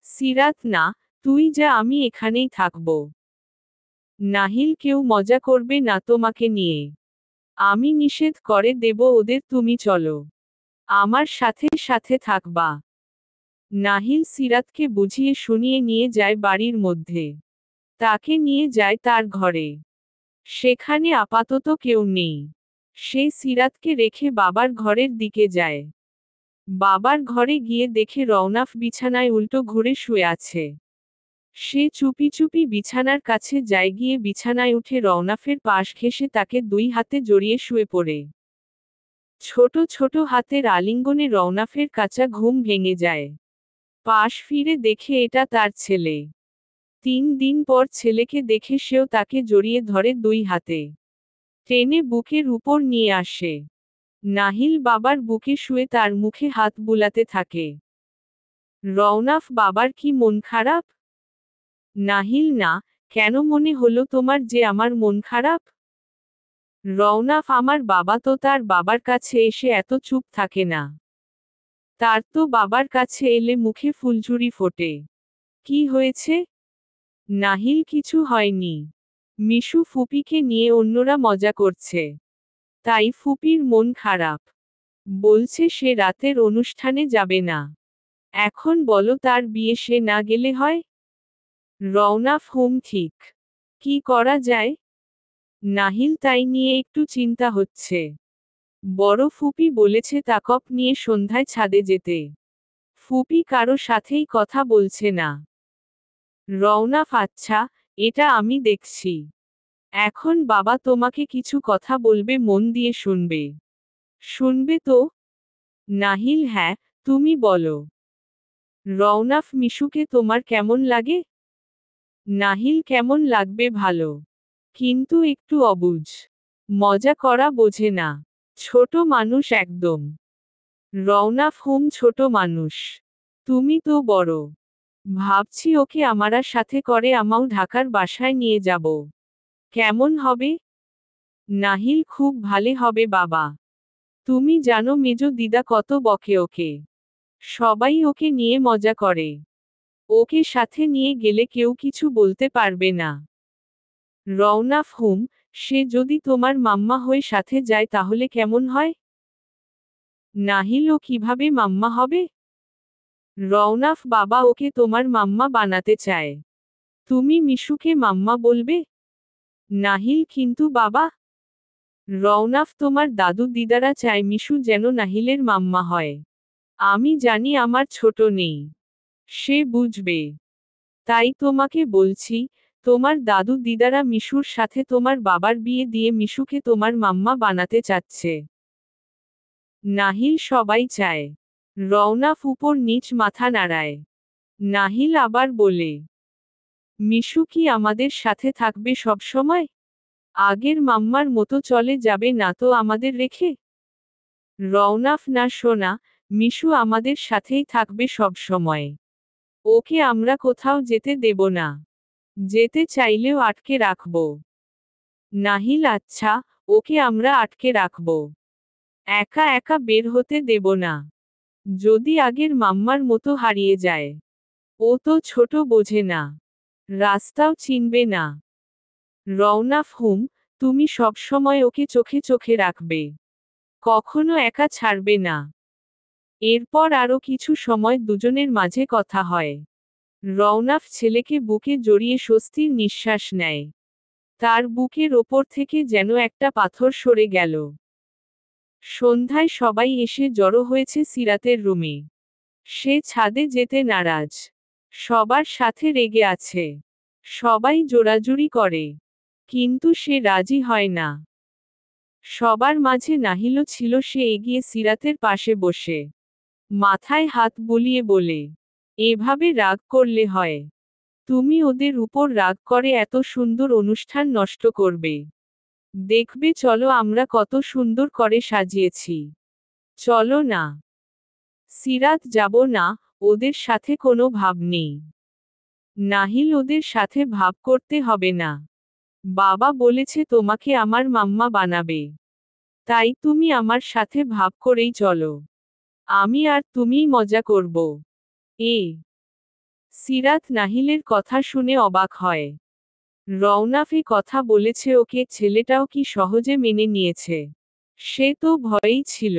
সিরাত, না, তুই যা, আমি এখানেই থাকব। নাহিল, কেউ মজা করবে না তোমাকে নিয়ে। আমি নিষেধ করে দেব ওদের, তুমি চলো। আমার সাথে সাথে থাকবা। নাহিল সিরাতকে বুঝিয়ে শুনিয়ে নিয়ে যায় বাড়ির মধ্যে। তাকে নিয়ে যায় তার ঘরে। সেখানে আপাতত কেউ নেই। সে সিরাতকে রেখে বাবার ঘরের দিকে যায়। বাবার ঘরে গিয়ে দেখে রওনাফ বিছানায় উল্টো ঘুরে শুয়ে আছে। সে চুপি চুপি বিছানার কাছে যায়, গিয়ে বিছানায় উঠে রওনাফের পাশ ঘেঁষে তাকে দুই হাতে জড়িয়ে শুয়ে পড়ে। ছোট ছোট হাতের আলিঙ্গনে রওনাফের কাঁচা ঘুম ভেঙে যায়। পাশ ফিরে দেখে এটা তার ছেলে। 3 দিন পর ছেলেকে দেখে সেও তাকে জড়িয়ে ধরে দুই হাতে। টেনে বুকের উপর নিয়ে আসে। নাহিল বাবার বুকে শুয়ে তার মুখে হাত বুলাতে থাকে। রওনাফ, বাবার কি মন খারাপ? নাহিল, না, কেন মনে হলো তোমার যে আমার মন খারাপ? রওনাফ, আমার বাবা তো তার বাবার কাছে এসে এত চুপ থাকে না। তার তো বাবার কাছে এলে মুখে ফুলঝুরি ফোটে। কি হয়েছে? নাহিল, কিছু হয়নি। মিশু ফুপিকে নিয়ে অন্যরা মজা করছে, তাই ফুপির মন খারাপ। বলছে সে রাতের অনুষ্ঠানে যাবে না। এখন বলো, তার বিয়ে সে না গেলে হয়? রওনাফ, ঠিক। কি করা যায়? নাহিল, তাই নিয়ে একটু চিন্তা হচ্ছে। বড় ফুপি বলেছে তাকপ নিয়ে সন্ধ্যায় ছাদে যেতে। ফুপি কারো সাথেই কথা বলছে না। রওনাফ, আচ্ছা, এটা আমি দেখছি। এখন বাবা তোমাকে কিছু কথা বলবে, মন দিয়ে শুনবে। শুনবে তো? নাহিল, হ্যাঁ, তুমি বলো। রওনাফ, মিশুকে তোমার কেমন লাগে? নাহিল, কেমন লাগবে, ভালো। কিন্তু একটু অবুঝ। মজা করা বোঝে না। ছোট মানুষ একদম। রওনাফ, ছোট মানুষ। তুমি তো বড়। ভাবছি ওকে আমারা সাথে করে আমাও ঢাকার বাসায় নিয়ে যাব। কেমন হবে? নাহিল, খুব ভালে হবে বাবা। তুমি জানো মেজো দিদা কত বকে ওকে। সবাই ওকে নিয়ে মজা করে। ওকে সাথে নিয়ে গেলে কেউ কিছু বলতে পারবে না। রওনাফ, সে যদি তোমার মাম্মা হয়ে সাথে যায় তাহলে কেমন হয়? নাহিল, ও কিভাবে মাম্মা হবে? রওনাফ, বাবা ওকে তোমার মাম্মা বানাতে চায়। তুমি মিশুকে মাম্মা বলবে? নাহিল, কিন্তু বাবা। রওনাফ, তোমার দাদু দিদারা চায় মিশু যেন নাহিলের মাম্মা হয়। আমি জানি আমার ছোট নেই। সে বুঝবে। তাই তোমাকে বলছি, তোমার দাদু দিদারা মিশুর সাথে তোমার বাবার বিয়ে দিয়ে মিশুকে তোমার মাম্মা বানাতে চাচ্ছে। নাহিল, সবাই চায়। রওনাফ উপর নিচ মাথা নাড়ায়। নাহিল আবার বলে, মিশু কি আমাদের সাথে থাকবে সবসময়? আগের মাম্মার মতো চলে যাবে না তো আমাদের রেখে? রওনাফ, না সোনা, মিশু আমাদের সাথেই থাকবে সবসময়। ওকে আমরা কোথাও যেতে দেব না। যেতে চাইলেও আটকে রাখব। নাহিল, আচ্ছা, ওকে আমরা আটকে রাখব। একা একা বের হতে দেব না। যদি আগের মাম্মার মতো হারিয়ে যায়। ও তো ছোট, বোঝে না। রাস্তাও চিনবে না। রওনাফ, তুমি সবসময় ওকে চোখে চোখে রাখবে। কখনো একা ছাড়বে না। এরপর আরো কিছু সময় দুজনের মাঝে কথা হয়। রওনাফ ছেলেকে বুকে জড়িয়ে স্বস্তির নিঃশ্বাস নেয়। তার বুকের ওপর থেকে যেন একটা পাথর সরে গেল। সন্ধ্যায় সবাই এসে জড়ো হয়েছে সিরাতের রুমে। সে ছাদে যেতে নারাজ। সবার সাথে রেগে আছে। সবাই জোরাজুরি করে। কিন্তু সে রাজি হয় না। সবার মাঝে নাহিলও ছিল, সে এগিয়ে সিরাতের পাশে বসে মাথায় হাত বুলিয়ে বলে, এভাবে রাগ করলে হয়? তুমি ওদের উপর রাগ করে এত সুন্দর অনুষ্ঠান নষ্ট করবে? দেখবে, চলো আমরা কত সুন্দর করে সাজিয়েছি। চলো না। সিরাত, যাব না, ওদের সাথে কোনো ভাব নেই। নাহিল, ওদের সাথে ভাব করতে হবে না। বাবা বলেছে তোমাকে আমার মাম্মা বানাবে। তাই তুমি আমার সাথে ভাব করেই চলো। আমি আর তুমিই মজা করব। এ সিরাত নাহিলের কথা শুনে অবাক হয়। রওনাফ কথা বলেছে ওকে, ছেলেটাও কি সহজে মেনে নিয়েছে। সে তো ভয়েই ছিল।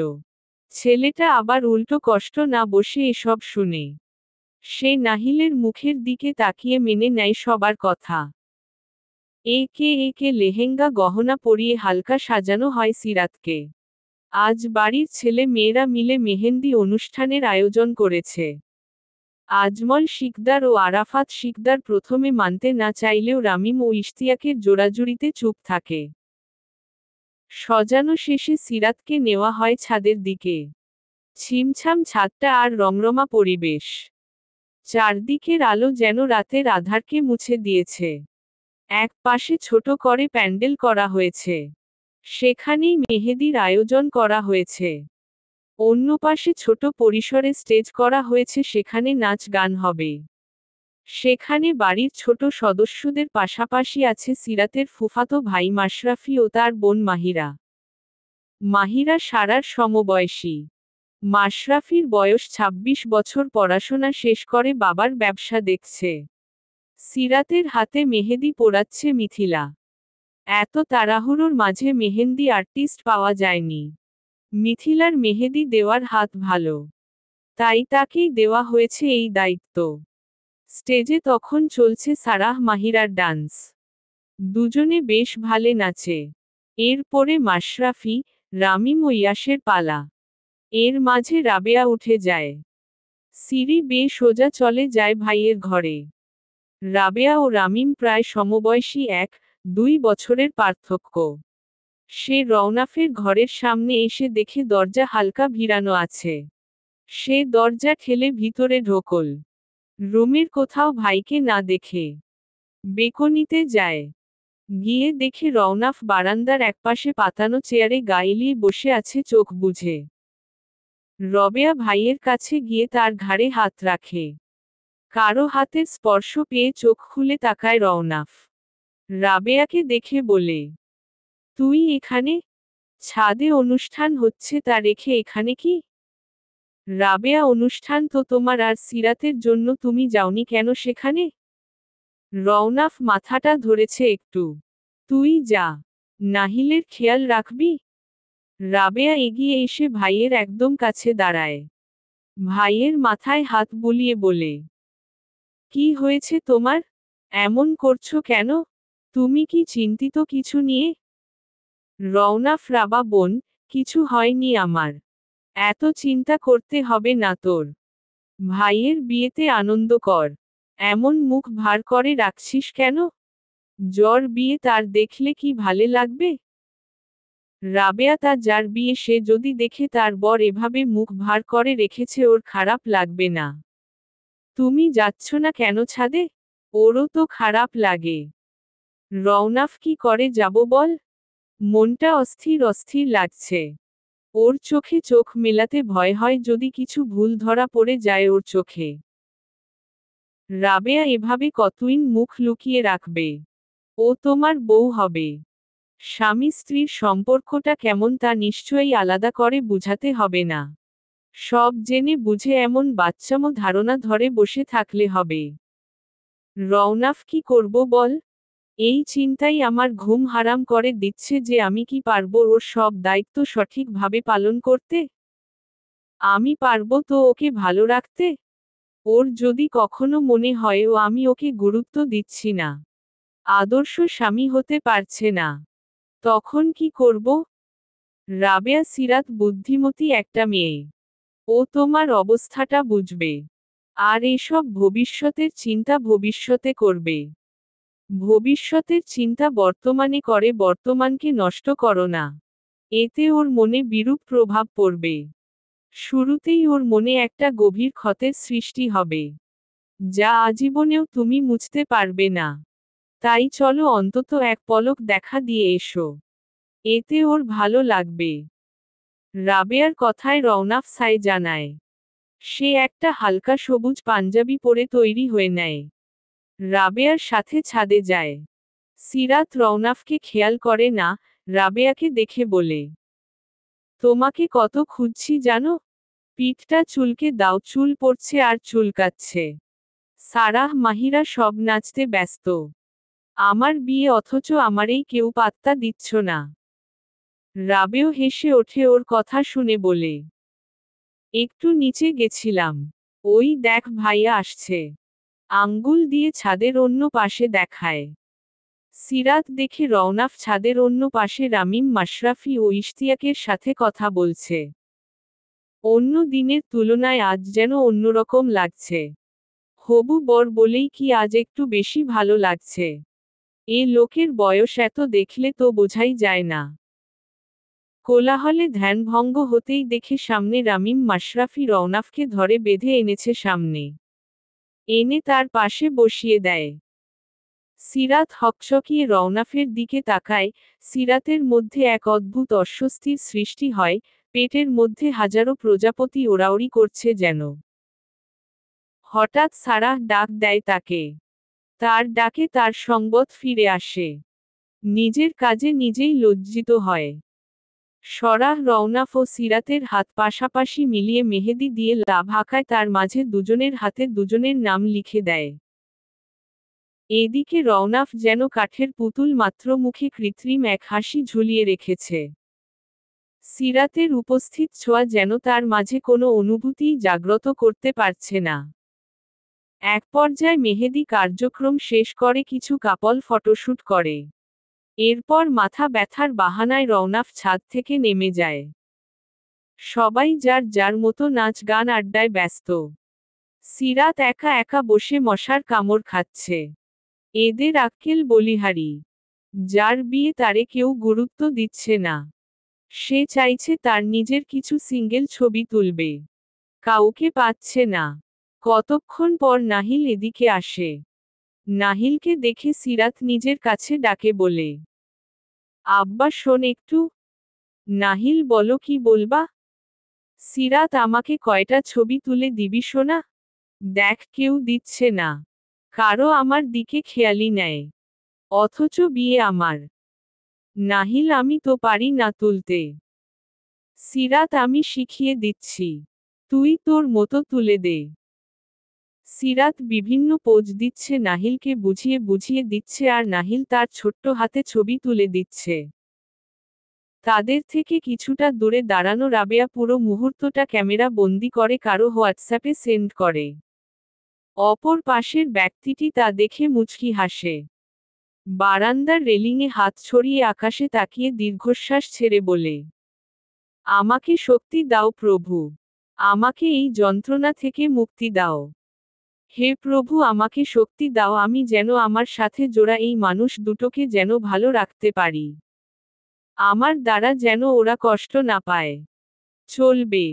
ছেলেটা আবার উল্টো কষ্ট না বসে এসব শুনে। সে নাহিলের মুখের দিকে তাকিয়ে মেনে নেয় সবার কথা। একে একে লেহেঙ্গা গহনা পরিয়ে হালকা সাজানো হয় সিরাতকে। আজ বাড়ির ছেলে মেয়েরা মিলে মেহেন্দি অনুষ্ঠানের আয়োজন করেছে। আজমল শিকদার ও আরাফাত শিকদার প্রথমে মানতে না চাইলেও রামিম ও ইশতিয়াকের জোড়াজুড়িতে চুপ থাকে। সজানো শেষে সিরাতকে নেওয়া হয় ছাদের দিকে। ছিমছাম ছাদটা আর রমরমা পরিবেশ। চারদিকের আলো যেন রাতের আঁধারকে মুছে দিয়েছে। এক পাশে ছোট করে প্যান্ডেল করা হয়েছে। সেখানেই মেহেদির আয়োজন করা হয়েছে। অন্য পাশে ছোট পরিসরে স্টেজ করা হয়েছে, সেখানে নাচ গান হবে। সেখানে বাড়ির ছোট সদস্যদের পাশাপাশি আছে সিরাতের ফুফাতো ভাই মাশরাফি ও তার বোন মাহিরা। মাহিরা সারার সমবয়সী। মাশরাফির বয়স ২৬ বছর, পড়াশোনা শেষ করে বাবার ব্যবসা দেখছে। সিরাতের হাতে মেহেদি পোড়াচ্ছে মিথিলা। এত তাড়াহুড়োর মাঝে মেহেন্দি আর্টিস্ট পাওয়া যায়নি। মিথিলার মেহেদি দেওয়ার হাত ভালো, তাই তাকেই দেওয়া হয়েছে এই দায়িত্ব। স্টেজে তখন চলছে সারাহ মাহিরার ডান্স। দুজনে বেশ ভালে নাচে। এরপরে মাশরাফি, রামিম ও ইয়াসের পালা। এর মাঝে রাবেয়া উঠে যায়। সিঁড়ি বেয়ে সোজা চলে যায় ভাইয়ের ঘরে। রাবেয়া ও রামিম প্রায় সমবয়সী, ১-২ বছরের পার্থক্য। সে রওনাফের ঘরের সামনে এসে দেখে দরজা হালকা ভিড়ানো আছে। সে দরজা ঠেলে ভিতরে ঢোকল। রুমের কোথাও ভাইকে না দেখে বেকনিতে যায়। গিয়ে দেখে রওনাফ বারান্দার একপাশে পাতানো চেয়ারে গা এলিয়ে বসে আছে চোখ বুজে। রবেয়া ভাইয়ের কাছে গিয়ে তার ঘাড়ে হাত রাখে। কারো হাতের স্পর্শ পেয়ে চোখ খুলে তাকায় রওনাফ। রাবেয়াকে দেখে বলে, তুই এখানে? ছাদে অনুষ্ঠান হচ্ছে, তা রেখে এখানে কি? রাবেয়া, অনুষ্ঠান তো তোমার আর সিরাতের জন্য, তুমি যাওনি কেন সেখানে? রওনাফ মাথাটা ধরেছে একটু। তুই যা, নাহিলের খেয়াল রাখবি। রাবেয়া এগিয়ে এসে ভাইয়ের একদম কাছে দাঁড়ায়। ভাইয়ের মাথায় হাত বুলিয়ে বলে, কি হয়েছে তোমার? এমন করছো কেন? তুমি কি চিন্তিত কিছু নিয়ে? রওনাফ, রাবা বোন, কিছু হয়নি আমার। এত চিন্তা করতে হবে না তোর। ভাইয়ের বিয়েতে আনন্দ কর। এমন মুখ ভার করে রাখছিস কেন? জ্বর বিয়ে, তার দেখলে কি ভালে লাগবে? রাবেয়া, তা যার বিয়ে সে যদি দেখে তার বর এভাবে মুখ ভার করে রেখেছে, ওর খারাপ লাগবে না? তুমি যাচ্ছ না কেন ছাদে? ওরও তো খারাপ লাগে। রওনাফ, কি করে যাব বল? মনটা অস্থির অস্থির লাগছে। ওর চোখে চোখ মেলাতে ভয় হয়, যদি কিছু ভুল ধরা পড়ে যায় ওর চোখে। রাবেয়া, এভাবে কতদিন মুখ লুকিয়ে রাখবে? ও তোমার বউ হবে। স্বামী স্ত্রীর সম্পর্কটা কেমন তা নিশ্চয়ই আলাদা করে বুঝাতে হবে না। সব জেনে বুঝে এমন বাচ্চামো ধারণা ধরে বসে থাকলে হবে? রওনাফ, কি করব বল? এই চিন্তাই আমার ঘুম হারাম করে দিচ্ছে যে আমি কি পারবো ওর সব দায়িত্ব সঠিকভাবে পালন করতে? আমি পারবো তো ওকে ভালো রাখতে? ওর যদি কখনো মনে হয় ও আমি ওকে গুরুত্ব দিচ্ছি না, আদর্শ স্বামী হতে পারছে না, তখন কি করব? রাবেয়া, সিরাত বুদ্ধিমতী একটা মেয়ে। ও তোমার অবস্থাটা বুঝবে। আর এসব ভবিষ্যতের চিন্তা ভবিষ্যতে করবে। ভবিষ্যতের চিন্তা বর্তমানে করে, বর্তমানকে নষ্ট করো না। এতে ওর মনে বিরূপ প্রভাব পড়বে। শুরুতেই ওর মনে একটা গভীর ক্ষতের সৃষ্টি হবে, যা আজীবনেও তুমি মুছতে পারবে না। তাই চলো অন্তত এক পলক দেখা দিয়ে এসো। এতে ওর ভালো লাগবে। রাবেয়ার কথায় রওনাফ সায় জানায়। সে একটা হালকা সবুজ পাঞ্জাবি পরে তৈরি হয়ে নেয়। রাবেয়ার সাথে ছাদে যায়। সিরাত রওনাফকে খেয়াল করে না, রাবেয়াকে দেখে বলে, তোমাকে কত খুঁজছি জানো? পিঠটা চুলকে দাও, চুল পড়ছে আর চুলকাচ্ছে। সারাহ মাহিরা সব নাচতে ব্যস্ত। আমার বিয়ে অথচ আমারেই কেউ পাত্তা দিচ্ছ না। রাবেও হেসে ওঠে ওর কথা শুনে বলে। একটু নিচে গেছিলাম। ওই দেখ ভাইয়া আসছে। আঙ্গুল দিয়ে ছাদের অন্য পাশে দেখায়। সিরাত দেখে রওনাফ ছাদের অন্য পাশে রামিম মাশরাফি ও ইশতিয়াকের সাথে কথা বলছে। অন্য দিনের তুলনায় আজ যেন অন্যরকম লাগছে। হবু বর বলেই কি আজ একটু বেশি ভালো লাগছে। এ লোকের বয়স এত দেখলে তো বোঝাই যায় না। কোলাহলে ধ্যানভঙ্গ হতেই দেখে সামনে রামিম মাশরাফি রওনাফকে ধরে বেঁধে এনেছে সামনে। এনে তার পাশে বসিয়ে দেয়। সিরাত হকচকিয়ে রওনাফের দিকে তাকায়। সিরাতের মধ্যে এক অদ্ভুত অস্বস্তির সৃষ্টি হয়, পেটের মধ্যে হাজারো প্রজাপতি ওড়াউড়ি করছে যেন। হঠাৎ সারাহ ডাক দেয় তাকে। তার ডাকে তার সংবত ফিরে আসে। নিজের কাজে নিজেই লজ্জিত হয়। সরাহ রওনাফ ও সিরাতের হাত পাশাপাশি মিলিয়ে মেহেদি দিয়ে লাভ আঁকায় তার মাঝে দুজনের হাতে দুজনের নাম লিখে দেয়। এদিকে রওনাফ যেন কাঠের পুতুল, মাত্র মুখে কৃত্রিম এক হাসি ঝুলিয়ে রেখেছে। সিরাতের উপস্থিত ছোঁয়া যেন তার মাঝে কোনো অনুভূতিই জাগ্রত করতে পারছে না। এক পর্যায়ে মেহেদি কার্যক্রম শেষ করে কিছু কাপল ফটোশ্যুট করে। এরপর মাথা ব্যথার বাহানায় রওনাফ ছাদ থেকে নেমে যায়। সবাই যার যার মতো নাচ গান আড্ডায় ব্যস্ত। সিরাত একা একা বসে মশার কামড় খাচ্ছে। এদের আক্কেল বলিহারি। যার বিয়ে তারে কেউ গুরুত্ব দিচ্ছে না। সে চাইছে তার নিজের কিছু সিঙ্গেল ছবি তুলবে। কাউকে পাচ্ছে না। কতক্ষণ পর নাহিল এদিকে আসে। নাহিলকে দেখে সিরাত নিজের কাছে ডাকে বলে, আব্বা শোন একটু। নাহিল বলো কি বলবা? সিরাত আমাকে কয়টা ছবি তুলে দিবি সোনা? দেখ কেউ দিচ্ছে না। কারো আমার দিকে খেয়ালই নেয়। অথচ বিয়ে আমার। নাহিল আমি তো পারি না তুলতে। সিরাত আমি শিখিয়ে দিচ্ছি। তুই তোর মতো তুলে দে। সিরাত বিভিন্ন পোজ দিচ্ছে, নাহিলকে বুঝিয়ে বুঝিয়ে দিচ্ছে আর নাহিল তার ছোট্ট হাতে ছবি তুলে দিচ্ছে। তাদের থেকে কিছুটা দূরে দাঁড়ানো রাবেয়া পুরো মুহূর্তটা ক্যামেরা বন্দি করে কারো হোয়াটসঅ্যাপে সেন্ড করে। অপর পাশের ব্যক্তিটি তা দেখে মুচকি হাসে। বারান্দার রেলিংয়ে হাত ছড়িয়ে আকাশে তাকিয়ে দীর্ঘশ্বাস ছেড়ে বলে, আমাকে শক্তি দাও প্রভু। আমাকে এই যন্ত্রণা থেকে মুক্তি দাও। হে প্রভু, আমাকে শক্তি দাও, আমি যেন আমার সাথে জোড়া এই মানুষ দুটোকে যেন ভালো রাখতে পারি। আমার দ্বারা যেন ওরা কষ্ট না পায়। চলবে।